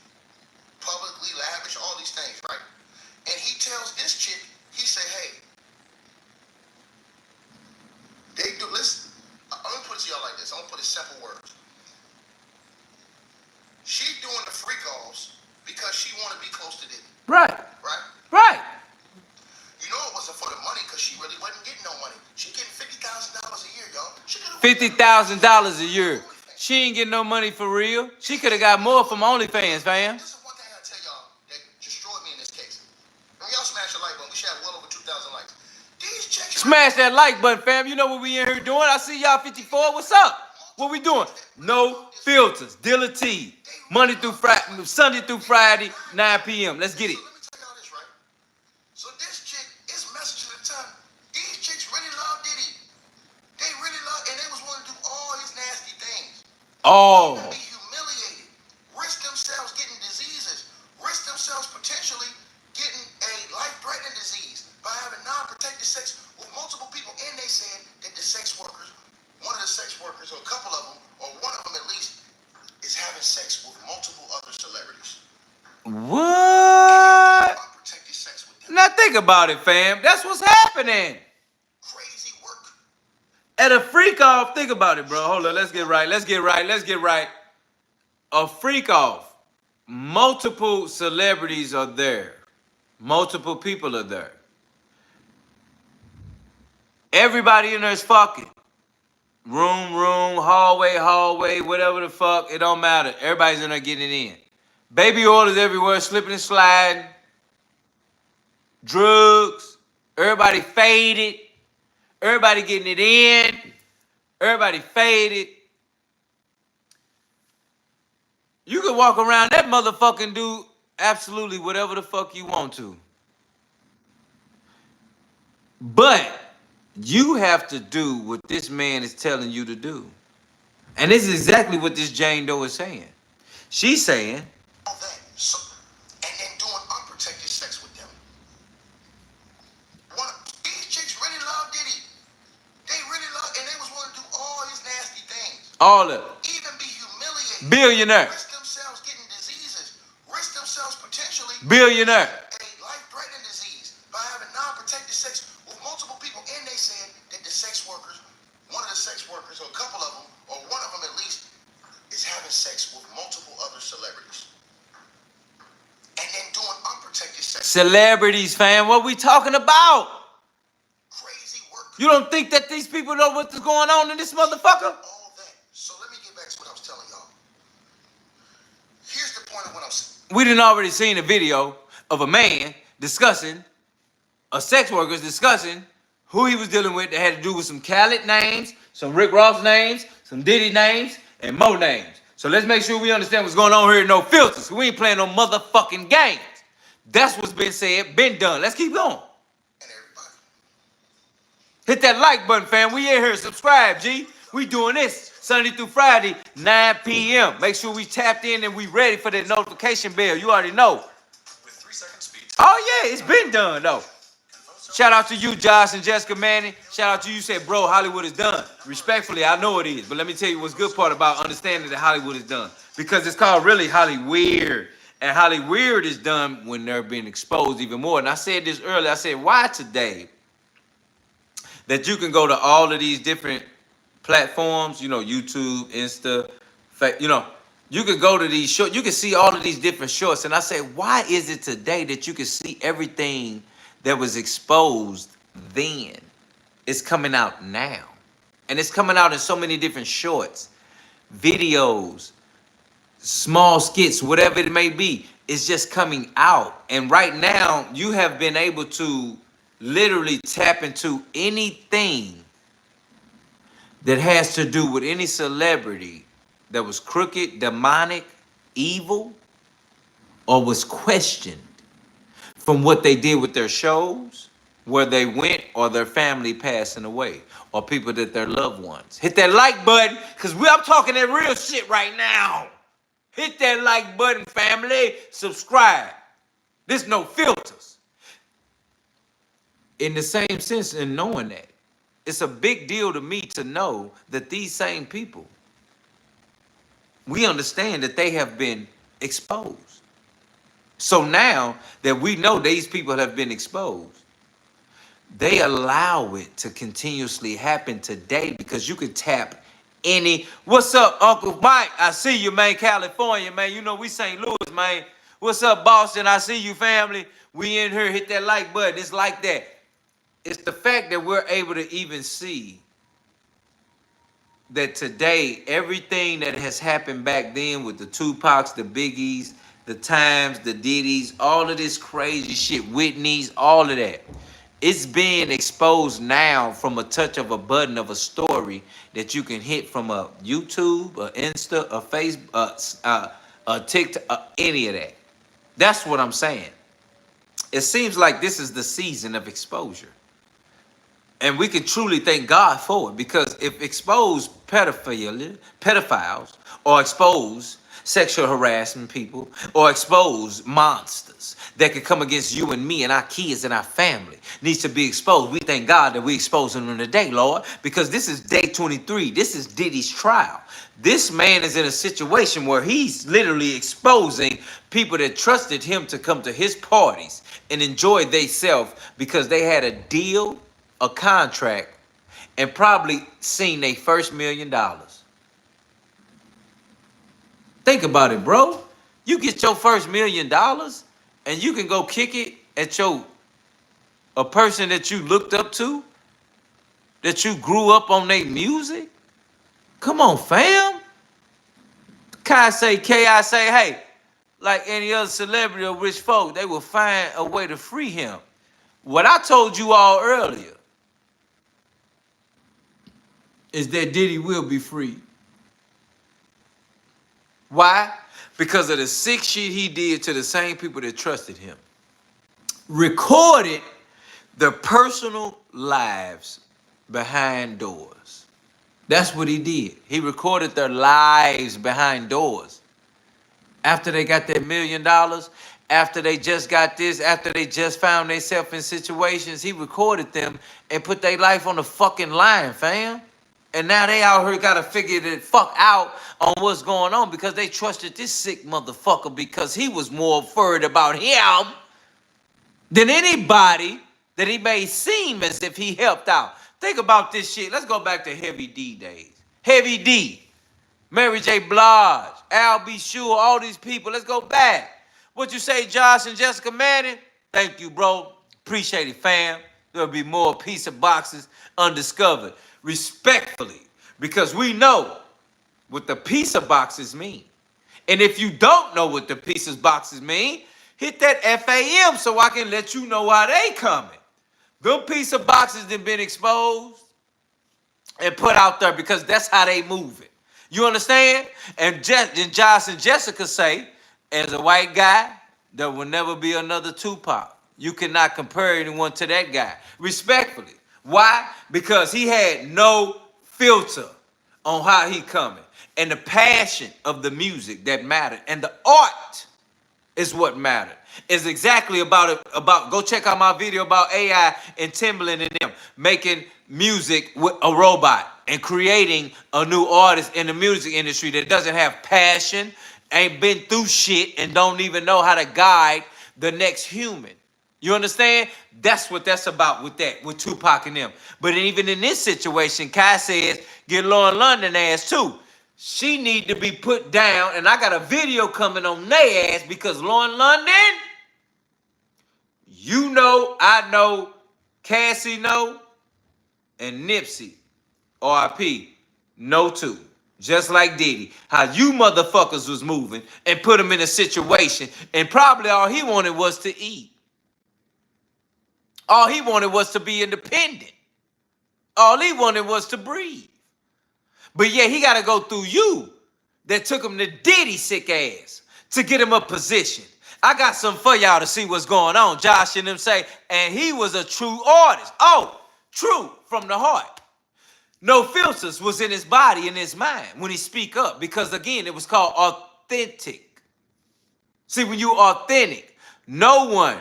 $50,000 a year. She ain't getting no money for real. She could have got more from OnlyFans, fam. This is one thing I tell y'all that destroyed me in this case. When y'all smash the like button, we should have well over 2,000 likes. These chicks Smash that like button, fam. You know what we in here doing. I see y'all 54. What's up? What we doing? No filters. Deala T. Monday through Friday, Sunday through Friday, 9 p.m. Let's get it. So let me tell y'all this, right? So this chick, it's message at the time. These chicks really love Diddy. They really love, and they was willing to do all his nasty things. Oh. Be humiliated, risk themselves getting diseases, risk themselves potentially getting a life-threatening disease by having non-protected sex with multiple people. And they said that the sex workers, one of the sex workers, or a couple of them, or one of them at least, is having sex with multiple other celebrities. What? Unprotected sex with them. Now think about it, fam. That's what's happening. Crazy work. At a freak off, think about it, bro. Hold on, let's get right. A freak off. Multiple celebrities are there. Multiple people are there. Everybody in there is fucking. Room, hallway, whatever the fuck. It don't matter. Everybody's in there getting it in. Baby orders everywhere, slipping and sliding. Drugs. Everybody faded. Everybody getting it in. Everybody faded. You can walk around that motherfucking do absolutely whatever the fuck you want to. But you have to do what this man is telling you to do. And this is exactly what this Jane Doe is saying. She's saying, All that. So, and then doing unprotected sex with them. These chicks really love Diddy. They really love, and they was willing to do all his nasty things. all of it. Even be humiliated. Billionaire. Risk themselves getting diseases. Risk themselves potentially. Billionaire. A life-threatening disease by having non-protected sex with multiple people. And they said that the sex workers, one of the sex workers, or a couple of them, or one of them at least, is having sex with multiple other celebrities. And then doing unprotected sex. Celebrities, fam. What we talking about? Crazy work. You don't think that these people know what's going on in this motherfucker? All that. So let me get back to what I was telling y'all. Here's the point of what I'm saying. We done already seen a video of a man discussing, a sex workers discussing who he was dealing with that had to do with some Khaled names, some Rick Ross names, some Diddy names, and Mo names. So let's make sure we understand what's going on here. No filters. We ain't playing no motherfucking games. That's what's been said, been done. Let's keep going. And everybody. Hit that like button, fam. We in here. Subscribe, G. We doing this Sunday through Friday, 9 p.m. Make sure we tapped in and we ready for that notification bell. You already know. With 3-second speed. Oh, yeah. It's been done, though. Shout out to you, Josh and Jessica Manning. Shout out to you. Said, bro, Hollywood is done. Respectfully, I know it is. But let me tell you what's good part about understanding that Hollywood is done. Because it's called really Hollyweird. And Hollyweird is done when they're being exposed even more. And I said this earlier. I said, why today that you can go to all of these different platforms, you know, YouTube, Insta, you know, you could go to these shorts. You can see all of these different shorts. And I said, why is it today that you can see everything that was exposed then? It's coming out now. And it's coming out in so many different shorts, videos, small skits, whatever it may be. It's just coming out. And right now, you have been able to literally tap into anything that has to do with any celebrity that was crooked, demonic, evil, or was questioned from what they did with their shows, where they went, or their family passing away, or people that their loved ones. Hit that like button, because I'm talking that real shit right now. Hit that like button, family. Subscribe. There's no filters. In the same sense, in knowing that, it's a big deal to me to know that these same people, we understand that they have been exposed. So now that we know these people have been exposed, they allow it to continuously happen today because you can tap any. What's up, Uncle Mike? I see you, man. California, man. You know we St. Louis, man. What's up, Boston? I see you, family. We in here. Hit that like button. It's like that. It's the fact that we're able to even see that today, everything that has happened back then with the Tupacs, the Biggies, the Times, the Diddy's, all of this crazy shit, Whitney's, all of that, it's being exposed now from a touch of a button of a story that you can hit from a YouTube, a Insta, a Facebook, a TikTok, any of that. That's what I'm saying. It seems like this is the season of exposure. And we can truly thank God for it, because if expose pedophiles, or expose sexual harassment people, or expose monsters that could come against you and me and our kids and our family needs to be exposed, we thank God that we exposing them today, Lord, because this is day 23. This is Diddy's trial. This man is in a situation where he's literally exposing people that trusted him to come to his parties and enjoy themselves because they had a deal, a contract, and probably seen their first $1 million. Think about it, bro. You get your first $1 million and you can go kick it at a person that you looked up to, that you grew up on their music. Come on, fam. Kai say, hey, like any other celebrity or rich folk, they will find a way to free him. What I told you all earlier is that Diddy will be free. Why? Because of the sick shit he did to the same people that trusted him. Recorded the personal lives behind doors. That's what he did. He recorded their lives behind doors. After they got that $1 million, after they just got this, after they just found themselves in situations, he recorded them and put their life on the fucking line, fam. And now they out here gotta figure the fuck out on what's going on because they trusted this sick motherfucker because he was more worried about him than anybody that he may seem as if he helped out. Think about this shit. Let's go back to Heavy D days. Heavy D, Mary J. Blige, Al B. Sure, all these people. Let's go back. What you say, Josh and Jessica Manning? Thank you, bro. Appreciate it, fam. There'll be more pizza boxes undiscovered. Respectfully, because we know what the pizza boxes mean. And if you don't know what the pizza boxes mean, hit that FAM so I can let you know how they coming. Them pizza boxes that been exposed and put out there because that's how they move it. You understand? And Josh and Jessica say, as a white guy, there will never be another Tupac. You cannot compare anyone to that guy. Respectfully. Why? Because he had no filter on how he coming. And the passion of the music that mattered. And the art is what mattered. It's exactly about go check out my video about AI and Timbaland and them making music with a robot and creating a new artist in the music industry that doesn't have passion, ain't been through shit, and don't even know how to guide the next human. You understand? That's what that's about with Tupac and them. But even in this situation, Kai says, get Lauren London ass too. She need to be put down, and I got a video coming on their ass because Lauren London, you know, I know, Cassie know, and Nipsey, RIP, know too. Just like Diddy, how you motherfuckers was moving and put him in a situation, and probably all he wanted was to eat. All he wanted was to be independent. All he wanted was to breathe. But yeah, he got to go through you that took him to Diddy sick ass to get him a position. I got something for y'all to see what's going on. Josh and them say, and he was a true artist. Oh, true from the heart. No filters was in his body and his mind when he speak up because, again, it was called authentic. See, when you authentic, no one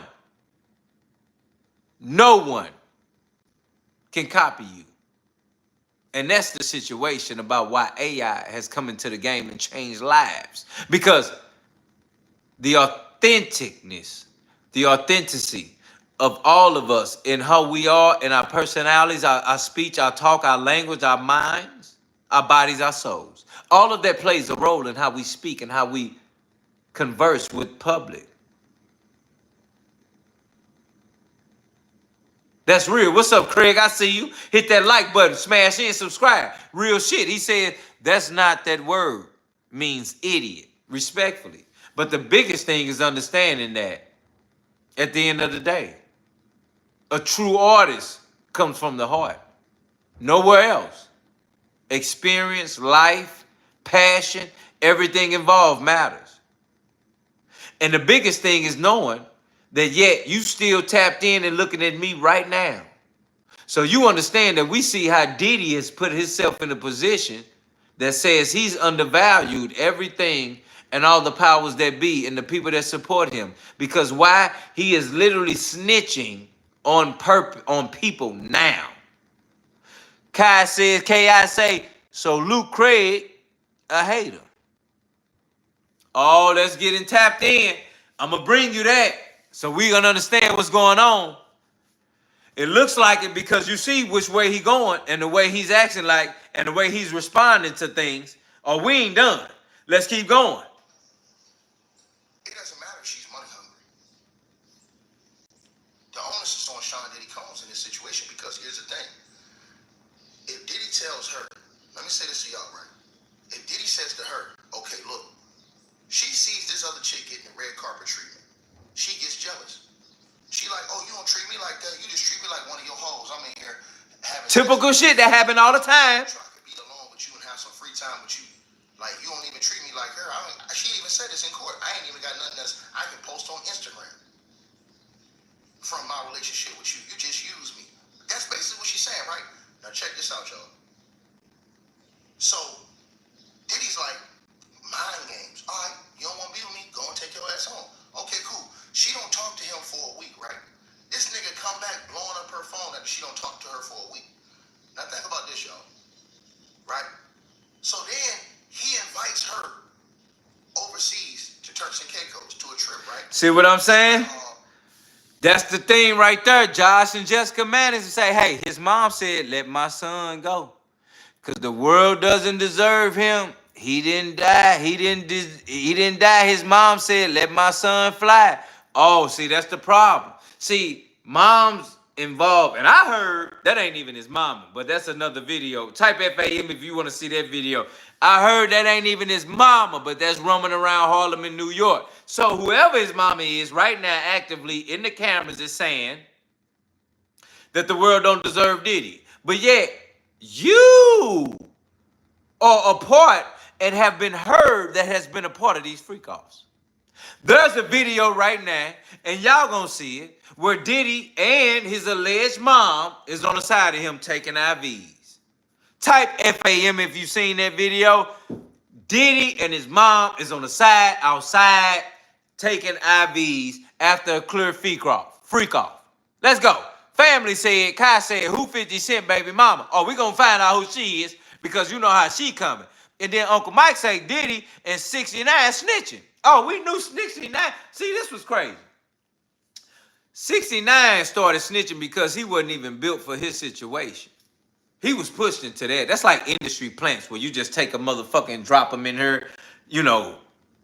can copy you. And that's the situation about why AI has come into the game and changed lives. Because the authenticness, the authenticity of all of us in how we are, in our personalities, our speech, our talk, our language, our minds, our bodies, our souls. All of that plays a role in how we speak and how we converse with public. That's real. What's up, Craig? I see you. Hit that like button. Smash in, subscribe. Real shit. He said that's not that word. Means idiot. Respectfully. But the biggest thing is understanding that at the end of the day, a true artist comes from the heart. Nowhere else. Experience, life, passion, everything involved matters. And the biggest thing is knowing that yet you still tapped in and looking at me right now. So you understand that we see how Diddy has put himself in a position that says he's undervalued everything and all the powers that be and the people that support him. Because why? He is literally snitching on people now. Kai says, K.I. say, so Luke Craig, a hater. Oh, let's get in tapped in. I'm going to bring you that so we're going to understand what's going on. It looks like it because you see which way he going and the way he's acting like and the way he's responding to things. Oh, we ain't done. Let's keep going. It doesn't matter if she's money hungry. The onus is on Sean Diddy Combs in this situation because here's the thing. If Diddy tells her, let me say this to y'all, right? If Diddy says to her, okay, look, she sees this other chick getting the red carpet treatment. She gets jealous. She like, oh, you don't treat me like that. You just treat me like one of your hoes. I'm in here having typical shit that happen all the time. So I could be alone with you and have some free time with you. Like, you don't even treat me like her. She even said this in court. I ain't even got nothing else I can post on Instagram from my relationship with you. You just use me. That's basically what she's saying, right? Now check this out, y'all. So Diddy's like, mind games. All right, you don't want to be with me? Go and take your ass home. Okay, cool. She don't talk to him for a week, right? This nigga come back blowing up her phone after she don't talk to her for a week. Now think about this, y'all. Right? So then he invites her overseas to Turks and Caicos to a trip, right? See what I'm saying? That's the thing right there. Josh and Jessica managed to say, hey, his mom said, let my son go. Because the world doesn't deserve him. He didn't die. He didn't die. His mom said, let my son fly. Oh, see, that's the problem. See, mom's involved. And I heard that ain't even his mama, but that's another video. Type FAM if you want to see that video. I heard that ain't even his mama, but that's roaming around Harlem in New York. So whoever his mama is right now actively in the cameras is saying that the world don't deserve Diddy. But yet, you are a part and have been heard that has been a part of these freak-offs. There's a video right now, and y'all gonna see it, where Diddy and his alleged mom is on the side of him taking IVs. Type FAM if you've seen that video. Diddy and his mom is on the side, outside, taking IVs after a clear freak-off. Let's go. Family said, Kai said, who 50 Cent baby mama? Oh, we gonna find out who she is because you know how she coming. And then Uncle Mike say Diddy and 69 snitching. Oh, we knew 69. See, this was crazy. 69 started snitching because he wasn't even built for his situation. He was pushed into that. That's like industry plants where you just take a motherfucker and drop them in her, you know,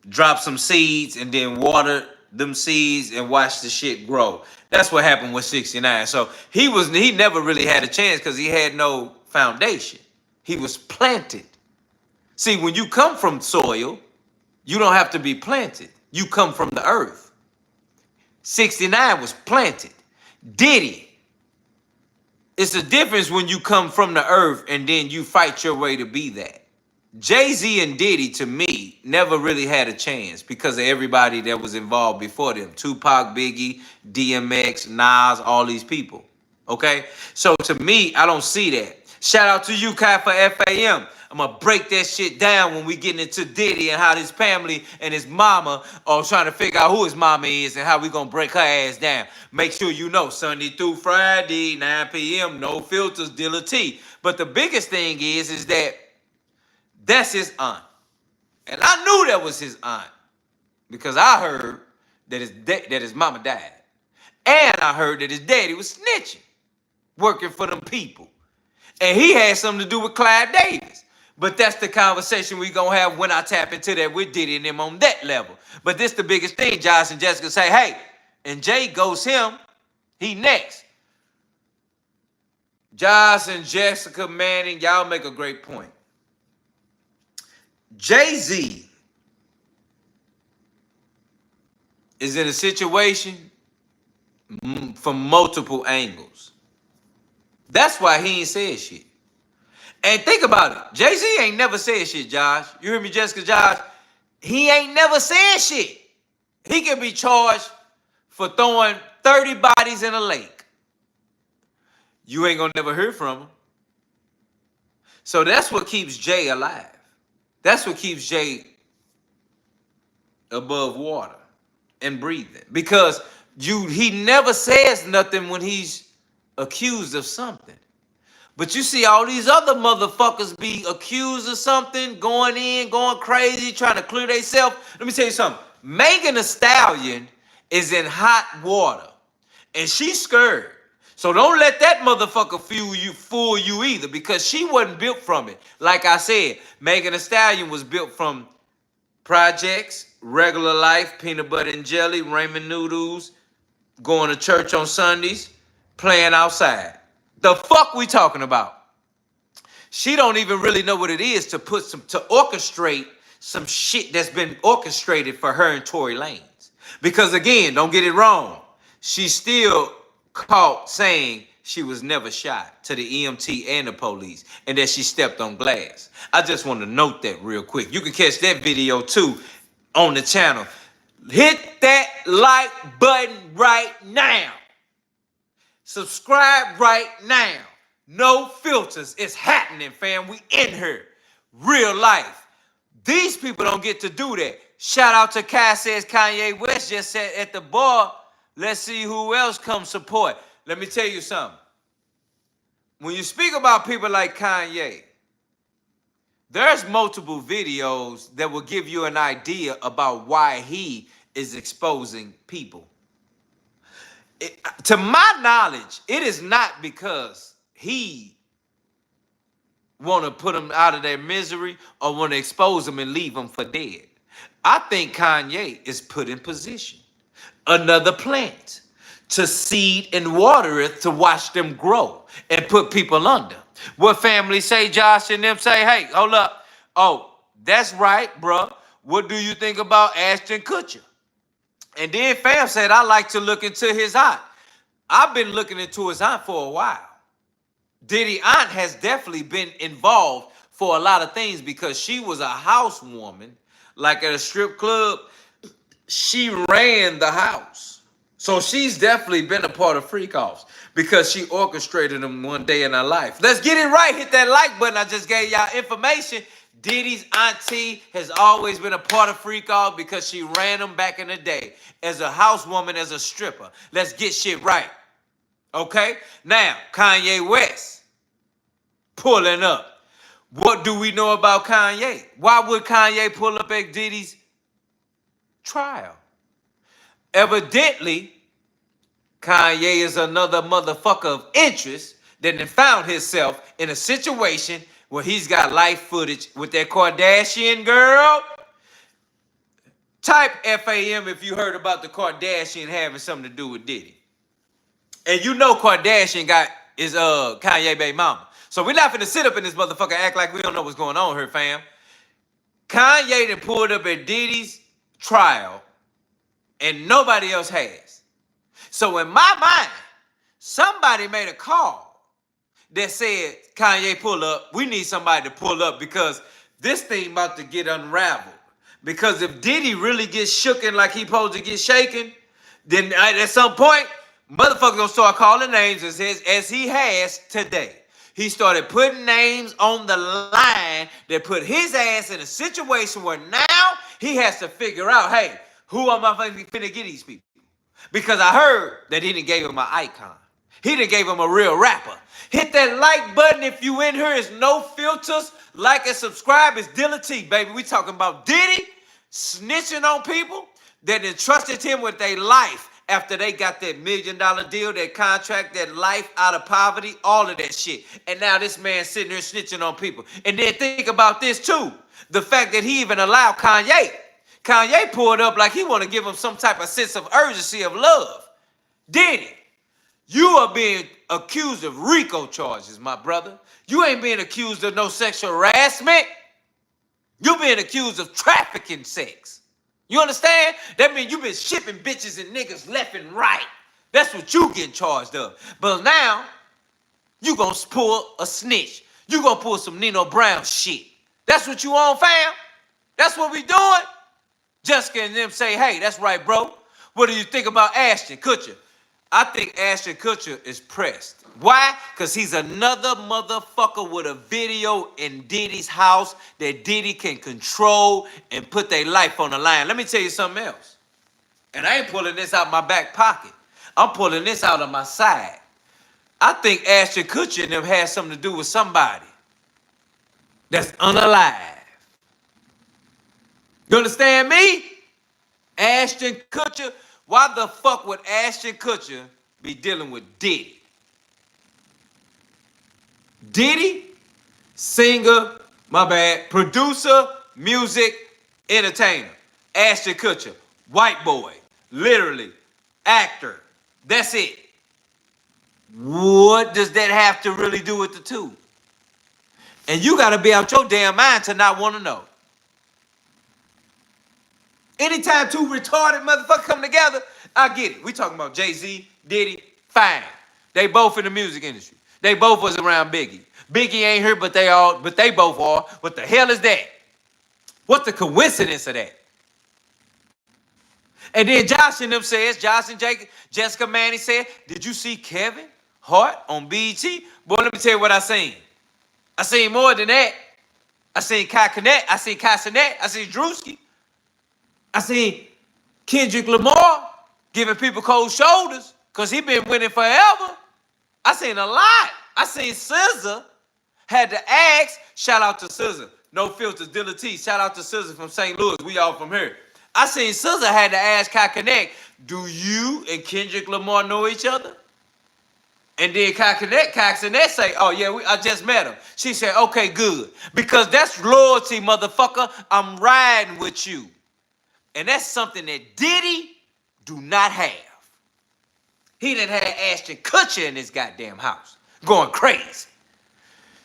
drop some seeds and then water them seeds and watch the shit grow. That's what happened with 69. So he never really had a chance because he had no foundation. He was planted. See, when you come from soil, you don't have to be planted. You come from the earth. 69 was planted. Diddy. It's a difference when you come from the earth and then you fight your way to be that. Jay-Z and Diddy, to me, never really had a chance because of everybody that was involved before them. Tupac, Biggie, DMX, Nas, all these people. Okay? So to me, I don't see that. Shout out to you, Kai, for FAM. I'm going to break that shit down when we get into Diddy and how his family and his mama are trying to figure out who his mama is and how we going to break her ass down. Make sure you know, Sunday through Friday, 9 p.m., No Filters, Deala T. But the biggest thing is that that's his aunt. And I knew that was his aunt because I heard that his mama died. And I heard that his daddy was snitching, working for them people. And he had something to do with Clyde Davis. But that's the conversation we gonna have when I tap into that with Diddy and them on that level. But this the biggest thing. Josh and Jessica say, hey, and Jay goes him. He next. Josh and Jessica Manning, y'all make a great point. Jay-Z is in a situation from multiple angles. That's why he ain't said shit. And think about it. Jay-Z ain't never said shit, Josh. You hear me, Jessica, Josh? He ain't never said shit. He can be charged for throwing 30 bodies in a lake. You ain't gonna never hear from him. So that's what keeps Jay alive. That's what keeps Jay above water and breathing. Because he never says nothing when he's accused of something. But you see all these other motherfuckers be accused of something, going in, going crazy, trying to clear themselves. Let me tell you something. Megan Thee Stallion is in hot water, and she's scared. So don't let that motherfucker fool you either, because she wasn't built from it. Like I said, Megan Thee Stallion was built from projects, regular life, peanut butter and jelly, ramen noodles, going to church on Sundays, playing outside. The fuck we talking about? She don't even really know what it is to orchestrate some shit that's been orchestrated for her and Tory Lanez. Because again, don't get it wrong, she's still caught saying she was never shot to the EMT and the police, and that she stepped on glass. I just want to note that real quick. You can catch that video too on the channel. Hit that like button right now. Subscribe right now. No filters. It's happening, fam. We in here. Real life. These people don't get to do that. Shout out to Kai Says Kanye West just said at the bar, let's see who else comes support. Let me tell you something. When you speak about people like Kanye, there's multiple videos that will give you an idea about why he is exposing people. To my knowledge, it is not because he want to put them out of their misery or want to expose them and leave them for dead. I think Kanye is put in position, another plant, to seed and water it, to watch them grow and put people under. What family say, Josh and them say, hey, hold up. Oh, that's right, bro. What do you think about Ashton Kutcher? And then fam said, I like to look into his aunt. I've been looking into his aunt for a while. Diddy aunt has definitely been involved for a lot of things, because she was a housewoman, like at a strip club. She ran the house. So she's definitely been a part of freak offs, because she orchestrated them one day in her life. Let's get it right. Hit that like button. I just gave y'all information. Diddy's auntie has always been a part of freak off because she ran them back in the day as a housewoman, as a stripper. Let's get shit right. Okay? Now, Kanye West pulling up. What do we know about Kanye? Why would Kanye pull up at Diddy's trial? Evidently, Kanye is another motherfucker of interest that then found himself in a situation where he's got live footage with that Kardashian girl. Type FAM if you heard about the Kardashian having something to do with Diddy. And you know Kardashian is Kanye baby mama. So we're not finna sit up in this motherfucker act like we don't know what's going on here, fam. Kanye done pulled up at Diddy's trial and nobody else has. So in my mind, somebody made a call that said, Kanye, pull up. We need somebody to pull up, because this thing about to get unraveled. Because if Diddy really gets shooken like he supposed to get shaken, then at some point, motherfuckers gonna start calling names as he has today. He started putting names on the line that put his ass in a situation where now he has to figure out, hey, who am I finna get these people? Because I heard that he done gave him an icon. He done gave him a real rapper. Hit that like button if you in here. It's no filters. Like and subscribe. It's Deala T, baby. We talking about Diddy snitching on people that entrusted him with their life after they got that $1 million deal, that contract, that life out of poverty, all of that shit. And now this man sitting there snitching on people. And then think about this too. The fact that he even allowed Kanye. Kanye pulled up like he want to give him some type of sense of urgency of love. Diddy, You are being accused of RICO charges, my brother. You ain't being accused of no sexual harassment. You're being accused of trafficking sex. You understand? That means you've been shipping bitches and niggas left and right. That's what you getting charged of. But now, you gonna pull a snitch. You gonna pull some Nino Brown shit. That's what you on, fam? That's what we doing? Jessica and them say, hey, that's right, bro. What do you think about Ashton Kutcher? I think Ashton Kutcher is pressed. Why? Because he's another motherfucker with a video in Diddy's house that Diddy can control and put their life on the line. Let me tell you something else. And I ain't pulling this out my back pocket. I'm pulling this out of my side. I think Ashton Kutcher and them had something to do with somebody that's unalive. You understand me? Ashton Kutcher. Why the fuck would Ashton Kutcher be dealing with Diddy? Diddy, singer, my bad, producer, music, entertainer. Ashton Kutcher, white boy, literally, actor. That's it. What does that have to really do with the two? And you gotta be out your damn mind to not want to know. Anytime two retarded motherfuckers come together, I get it. We talking about Jay-Z, Diddy, fine. They both in the music industry. They both was around Biggie. Biggie ain't here, but they both are. What the hell is that? What's the coincidence of that? And then Josh and them says, Josh and Jessica Manning said, did you see Kevin Hart on BET? Boy, let me tell you what I seen. I seen more than that. I seen Kai Cenat. I seen Kai Cenat. I seen Drewski. I seen Kendrick Lamar giving people cold shoulders because he been winning forever. I seen a lot. I seen SZA had to ask, shout out to SZA. No Filters, Deala T. Shout out to SZA from St. Louis. We all from here. I seen SZA had to ask Kai Cenat, do you and Kendrick Lamar know each other? And then Kai Cenat say, oh yeah, I just met him. She said, okay, good. Because that's loyalty, motherfucker. I'm riding with you. And that's something that Diddy do not have. He done had Ashton Kutcher in his goddamn house, going crazy.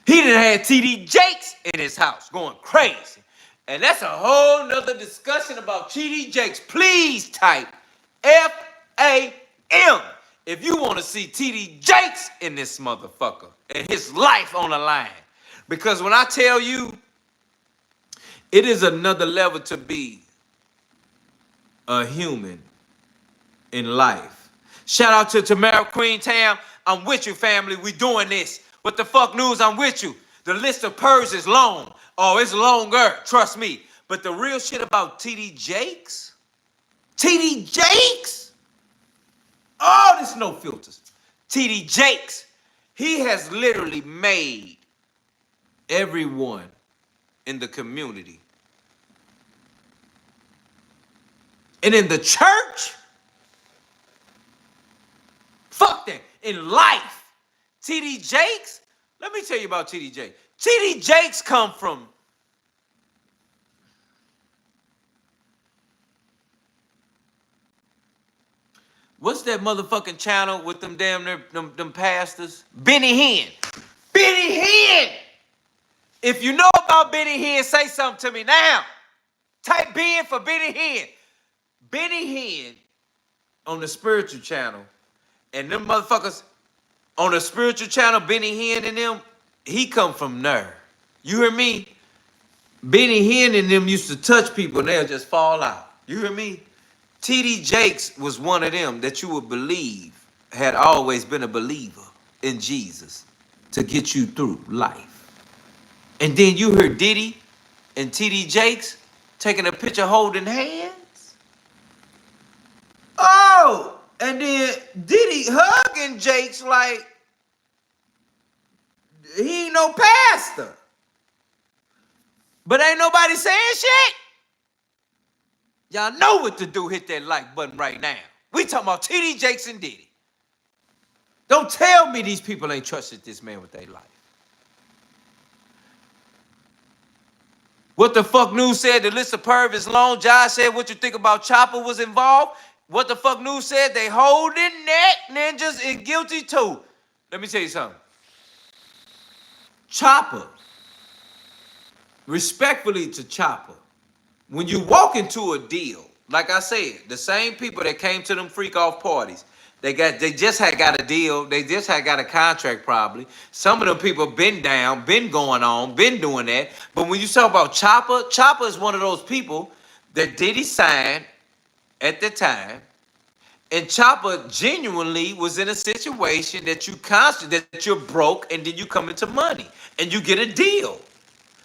He done had TD Jakes in his house, going crazy. And that's a whole nother discussion about TD Jakes. Please type FAM if you want to see TD Jakes in this motherfucker and his life on the line. Because when I tell you, it is another level to be a human in life. Shout out to Tamara Queen Tam. I'm with you, family. We doing this. What the fuck news? I'm with you. The list of purrs is long. Oh, it's longer. Trust me. But the real shit about TD Jakes? TD Jakes? Oh, there's no filters. TD Jakes. He has literally made everyone in the community and in the church, fuck that. In life, TD Jakes, let me tell you about TD Jakes. TD Jakes come from what's that motherfucking channel with them damn them pastors? Benny Hinn. Benny Hinn. If you know about Benny Hinn, say something to me now. Type Ben for Benny Hinn. Benny Hinn on the spiritual channel, and them motherfuckers on the spiritual channel, Benny Hinn and them, he come from there. You hear me? Benny Hinn and them used to touch people and they'll just fall out. You hear me? TD Jakes was one of them that you would believe had always been a believer in Jesus to get you through life. And then you heard Diddy and TD Jakes taking a picture holding hands. Oh, and then Diddy hugging Jakes like he ain't no pastor. But ain't nobody saying shit. Y'all know what to do. Hit that like button right now. We talking about TD Jakes and Diddy. Don't tell me these people ain't trusted this man with their life. What the fuck news said? The list of perv is long. Josh said, what you think about Chopper was involved? what the fuck News said? They holding neck ninjas is guilty too. Let me tell you something. Chopper, respectfully to Chopper, when you walk into a deal, like I said, the same people that came to them freak off parties, they just had got a deal. They just had got a contract probably. Some of them people been down, been going on, been doing that. But when you talk about Chopper, Chopper is one of those people that Diddy signed at the time. And Chopper genuinely was in a situation that that you're broke and then you come into money and you get a deal.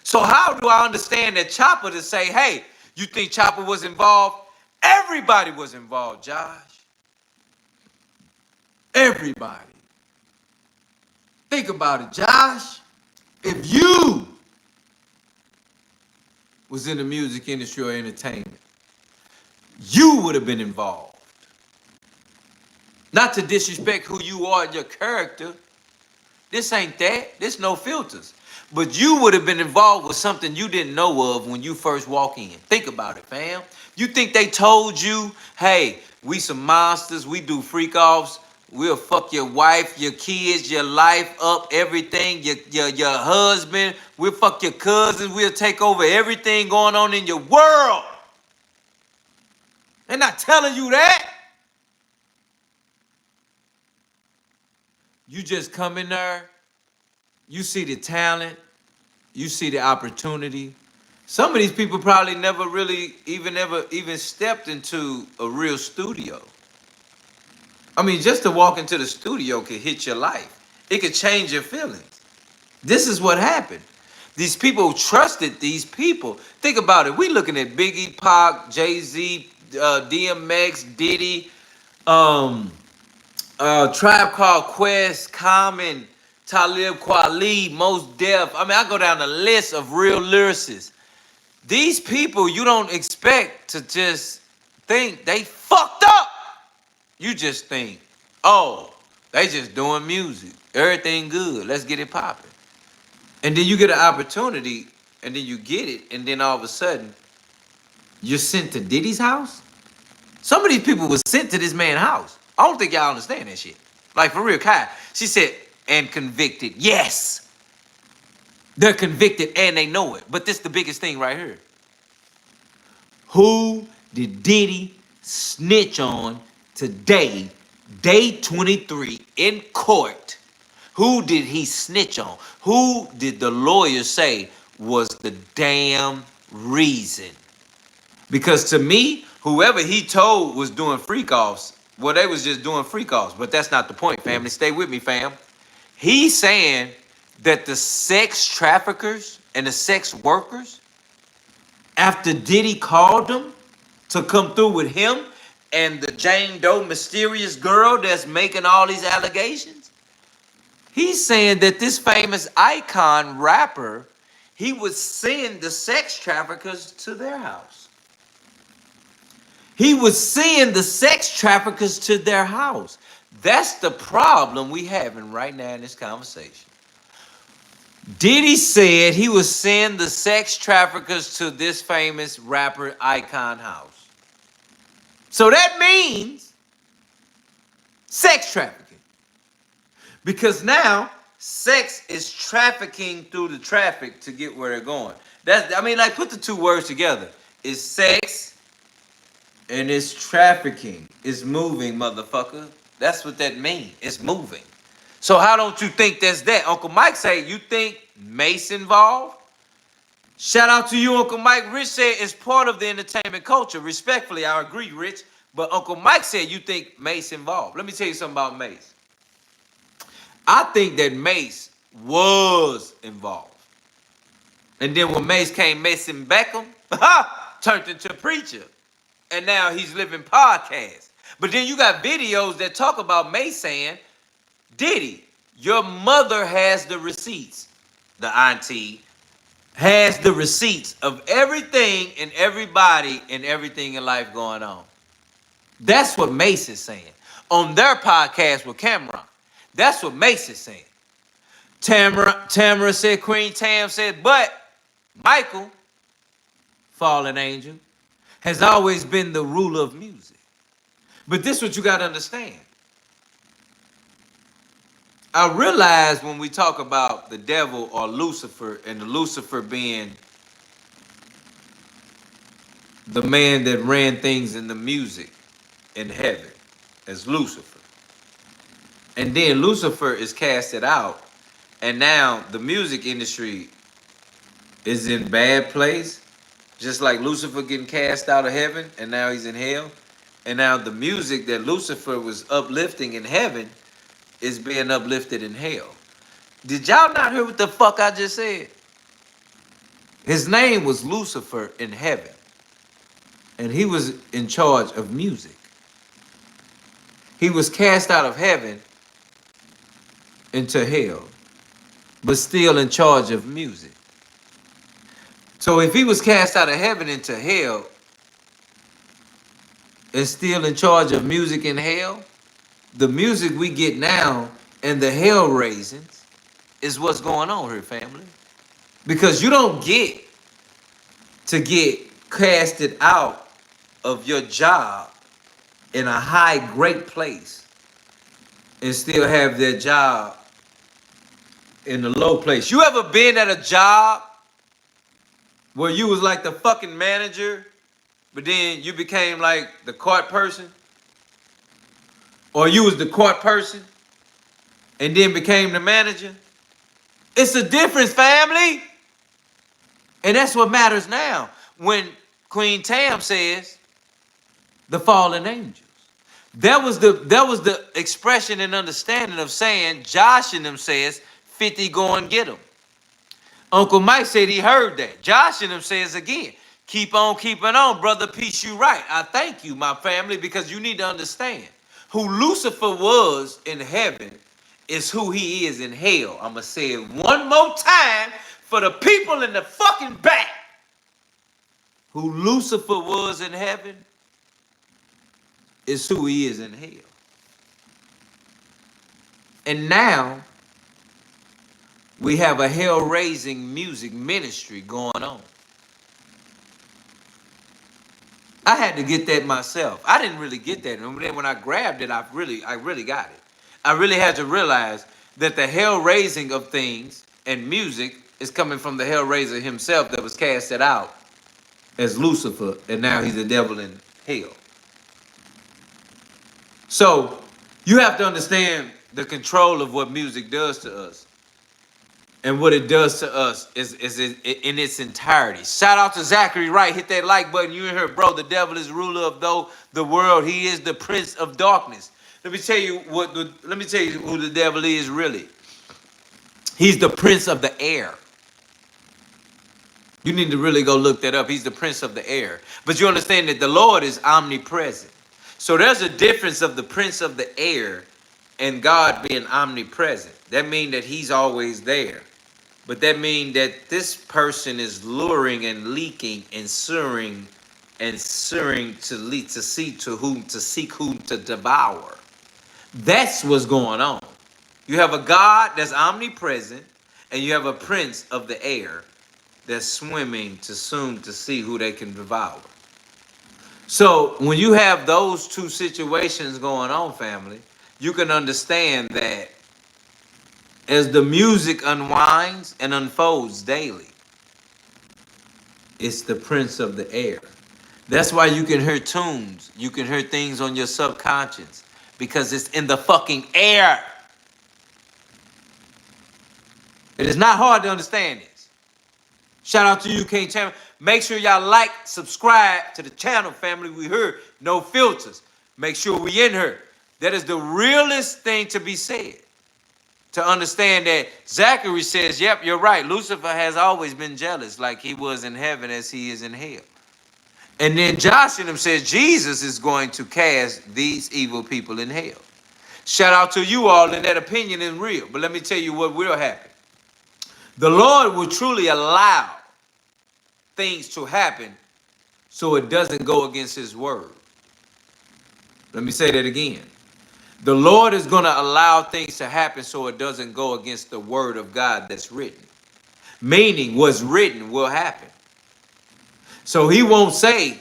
So how do I understand that Chopper to say, hey, you think Chopper was involved? Everybody was involved, Josh. Everybody. Think about it, Josh. If you was in the music industry or entertainment, you would have been involved. Not to disrespect who you are and your character. This ain't that. This no filters. But you would have been involved with something you didn't know of when you first walk in. Think about it, fam. You think they told you, hey, we some monsters, we do freak offs, we'll fuck your wife, your kids, your life up, everything, your husband, we'll fuck your cousins, we'll take over everything going on in your world. They're not telling you that. You just come in there, you see the talent, you see the opportunity. Some of these people probably never really even stepped into a real studio. I mean, just to walk into the studio could hit your life. It could change your feelings. This is what happened. These people trusted these people. Think about it. We looking at Biggie, Pac, Jay-Z, DMX, Diddy, Tribe Called Quest, Common, Talib Kweli, Mos Def. I mean, I go down the list of real lyricists. These people you don't expect to just think they fucked up. You just think, oh, they just doing music. Everything good. Let's get it popping. And then you get an opportunity, and then you get it, and then all of a sudden, you're sent to Diddy's house? Some of these people were sent to this man's house. I don't think y'all understand that shit. Like, for real, Kai. She said, and convicted. Yes. They're convicted and they know it. But this is the biggest thing right here. Who did Diddy snitch on today, day 23, in court? Who did he snitch on? Who did the lawyer say was the damn reason? Because to me, whoever he told was doing freak-offs, well, they was just doing freak-offs. But that's not the point, family. Stay with me, fam. He's saying that the sex traffickers and the sex workers, after Diddy called them to come through with him and the Jane Doe mysterious girl that's making all these allegations, he's saying that this famous icon rapper, he would send the sex traffickers to their house. He was send the sex traffickers to their house. That's the problem we having right now in this conversation. Diddy said he would send the sex traffickers to this famous rapper icon house. So that means sex trafficking. Because now sex is trafficking through the traffic to get where they're going. Like, put the two words together. It's sex and it's trafficking. It's moving, motherfucker. That's what that means. It's moving. So how don't you think that's that? Uncle Mike say, you think Mace involved? Shout out to you, Uncle Mike. Rich said it's part of the entertainment culture. Respectfully, I agree, Rich. But Uncle Mike said you think Mace involved. Let me tell you something about Mace. I think that Mace was involved. And then when Mace came Mason Beckham, turned into a preacher. And now he's living podcasts. But then you got videos that talk about Mace saying, Diddy, your mother has the receipts. The auntie has the receipts of everything and everybody and everything in life going on. That's what Mace is saying. On their podcast with Cameron. That's what Mace is saying. Tamara said, Queen Tam said, but Michael, fallen angel, has always been the ruler of music. But this is what you got to understand. I realize when we talk about the devil or Lucifer, and the Lucifer being the man that ran things in the music in heaven as Lucifer. And then Lucifer is casted out, and now the music industry is in bad place, just like Lucifer getting cast out of heaven, and now he's in hell. And now the music that Lucifer was uplifting in heaven is being uplifted in hell. Did y'all not hear what the fuck I just said? His name was Lucifer in heaven, and he was in charge of music. He was cast out of heaven into hell, but still in charge of music. So if he was cast out of heaven into hell and still in charge of music in hell, the music we get now and the hell raisins is what's going on here, family. Because you don't get to get casted out of your job in a high, great place and still have that job in the low place. You ever been at a job where you was like the fucking manager, but then you became like the court person? Or you was the court person and then became the manager? It's a difference, family. And that's what matters now. When Queen Tam says the fallen angels. That was the expression and understanding of saying, Josh and them says, 50 go and get them. Uncle Mike said he heard that. Josh and them says again, keep on keeping on, brother, peace, you right. I thank you, my family, because you need to understand who Lucifer was in heaven is who he is in hell. I'm going to say it one more time for the people in the fucking back. Who Lucifer was in heaven is who he is in hell. And now we have a hell-raising music ministry going on. I had to get that myself. I didn't really get that. And then when I grabbed it, I really got it. I really had to realize that the hell-raising of things and music is coming from the hell-raiser himself that was casted out as Lucifer, and now he's the devil in hell. So you have to understand the control of what music does to us. And what it does to us is in its entirety. Shout out to Zachary Wright. Hit that like button. You in here, bro. The devil is ruler of the world. He is the prince of darkness. Let me tell you who the devil is really. He's the prince of the air. You need to really go look that up. He's the prince of the air. But you understand that the Lord is omnipresent. So there's a difference of the prince of the air and God being omnipresent. That means that he's always there. But that means that this person is luring and leaking and searing to seek whom to devour. That's what's going on. You have a God that's omnipresent, and you have a prince of the air that's swimming to see who they can devour. So when you have those two situations going on, family, you can understand that as the music unwinds and unfolds daily, it's the prince of the air. That's why you can hear tunes. You can hear things on your subconscious because it's in the fucking air. It is not hard to understand this. Shout out to you, King Channel. Make sure y'all like, subscribe to the channel, family. We heard no filters. Make sure we in here. That is the realest thing to be said. To understand that Zachary says, yep, you're right. Lucifer has always been jealous like he was in heaven as he is in hell. And then Josh and him says Jesus is going to cast these evil people in hell. Shout out to you all, and that opinion is real. But let me tell you what will happen. The Lord will truly allow things to happen so it doesn't go against his word. Let me say that again. The Lord is going to allow things to happen so it doesn't go against the word of God that's written. Meaning what's written will happen. So he won't say,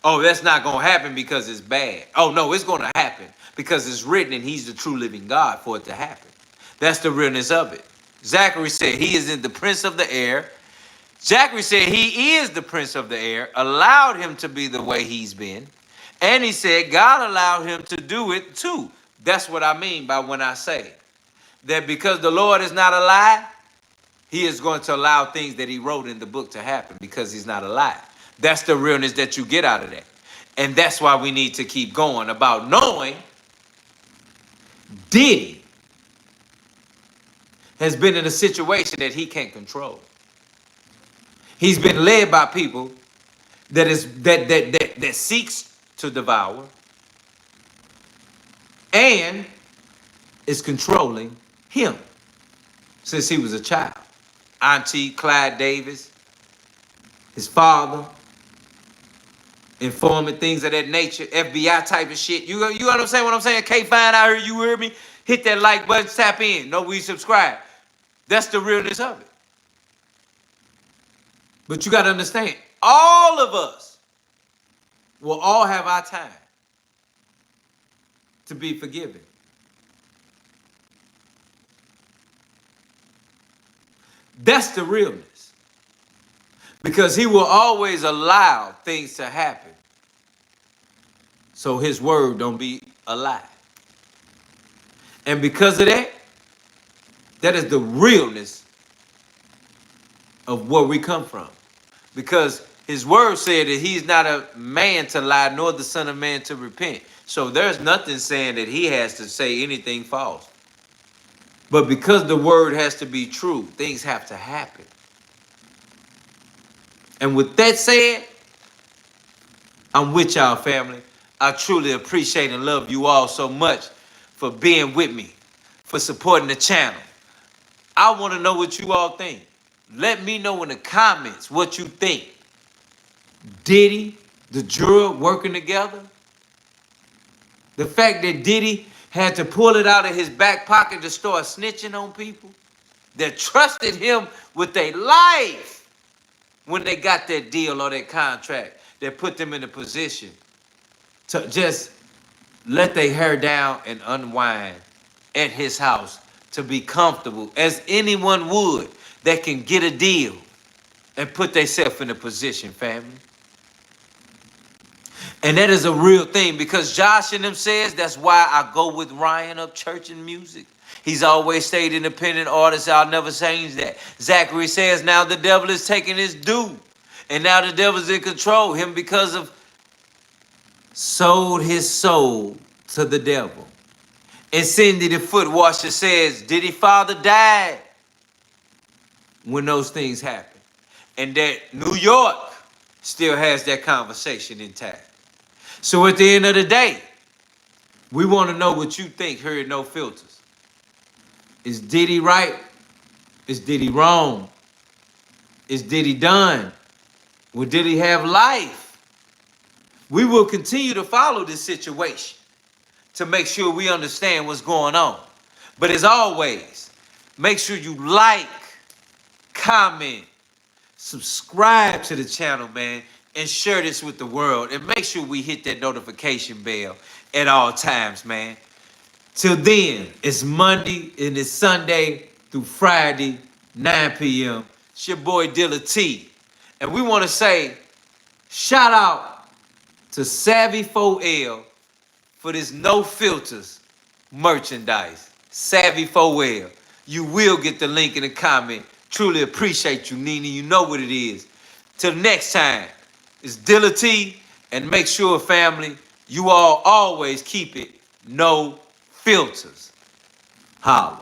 Oh, that's not going to happen because it's bad. Oh, no, it's going to happen because it's written and he's the true living God for it to happen. That's the realness of it. Zachary said he is in the prince of the air. Zachary said he is the prince of the air, allowed him to be the way he's been. And he said God allowed him to do it too. That's what I mean by when I say that because the Lord is not a lie, he is going to allow things that he wrote in the book to happen because he's not a lie. That's the realness that you get out of that. And that's why we need to keep going about knowing Diddy has been in a situation that he can't control. He's been led by people that seeks to devour and is controlling him since he was a child. Auntie Clyde Davis, his father, informant, things of that nature, FBI type of shit. You know what I'm saying? What I'm saying? Can't find out here. You heard me? Hit that like button, tap in. No, we subscribe. That's the realness of it. But you got to understand, all of us will all have our time to be forgiven. That's the realness. Because he will always allow things to happen so his word don't be a lie. And because of that, that is the realness of where we come from. Because his word said that he's not a man to lie, nor the son of man to repent. So there's nothing saying that he has to say anything false. But because the word has to be true, things have to happen. And with that said, I'm with y'all, family. I truly appreciate and love you all so much for being with me, for supporting the channel. I want to know what you all think. Let me know in the comments what you think. Diddy, the Juror working together. The fact that Diddy had to pull it out of his back pocket to start snitching on people that trusted him with their life when they got that deal or that contract that put them in a position to just let their hair down and unwind at his house to be comfortable as anyone would that can get a deal and put themselves in a position, family. And that is a real thing because Josh and them says that's why I go with Ryan up church and music. He's always stayed independent artist. I'll never change that. Zachary says now the devil is taking his due. And now the devil's in control. Him because of sold his soul to the devil. And Cindy the foot washer says, Diddy father died when those things happen. And that New York still has that conversation intact. So at the end of the day, we want to know what you think here at No Filters. Is Diddy right? Is Diddy wrong? Is Diddy done? Will Diddy have life? We will continue to follow this situation to make sure we understand what's going on. But as always, make sure you like, comment, subscribe to the channel, man, and share this with the world. And make sure we hit that notification bell at all times, man. Till then, it's Monday and it's Sunday through Friday, 9 p.m. It's your boy Deala T. And we want to say shout out to Savvy 4L for this No Filters merchandise. Savvy 4L. You will get the link in the comment. Truly appreciate you, Nina. You know what it is. Till next time, it's Deala T. And make sure, family, you all always keep it no filters. Holla.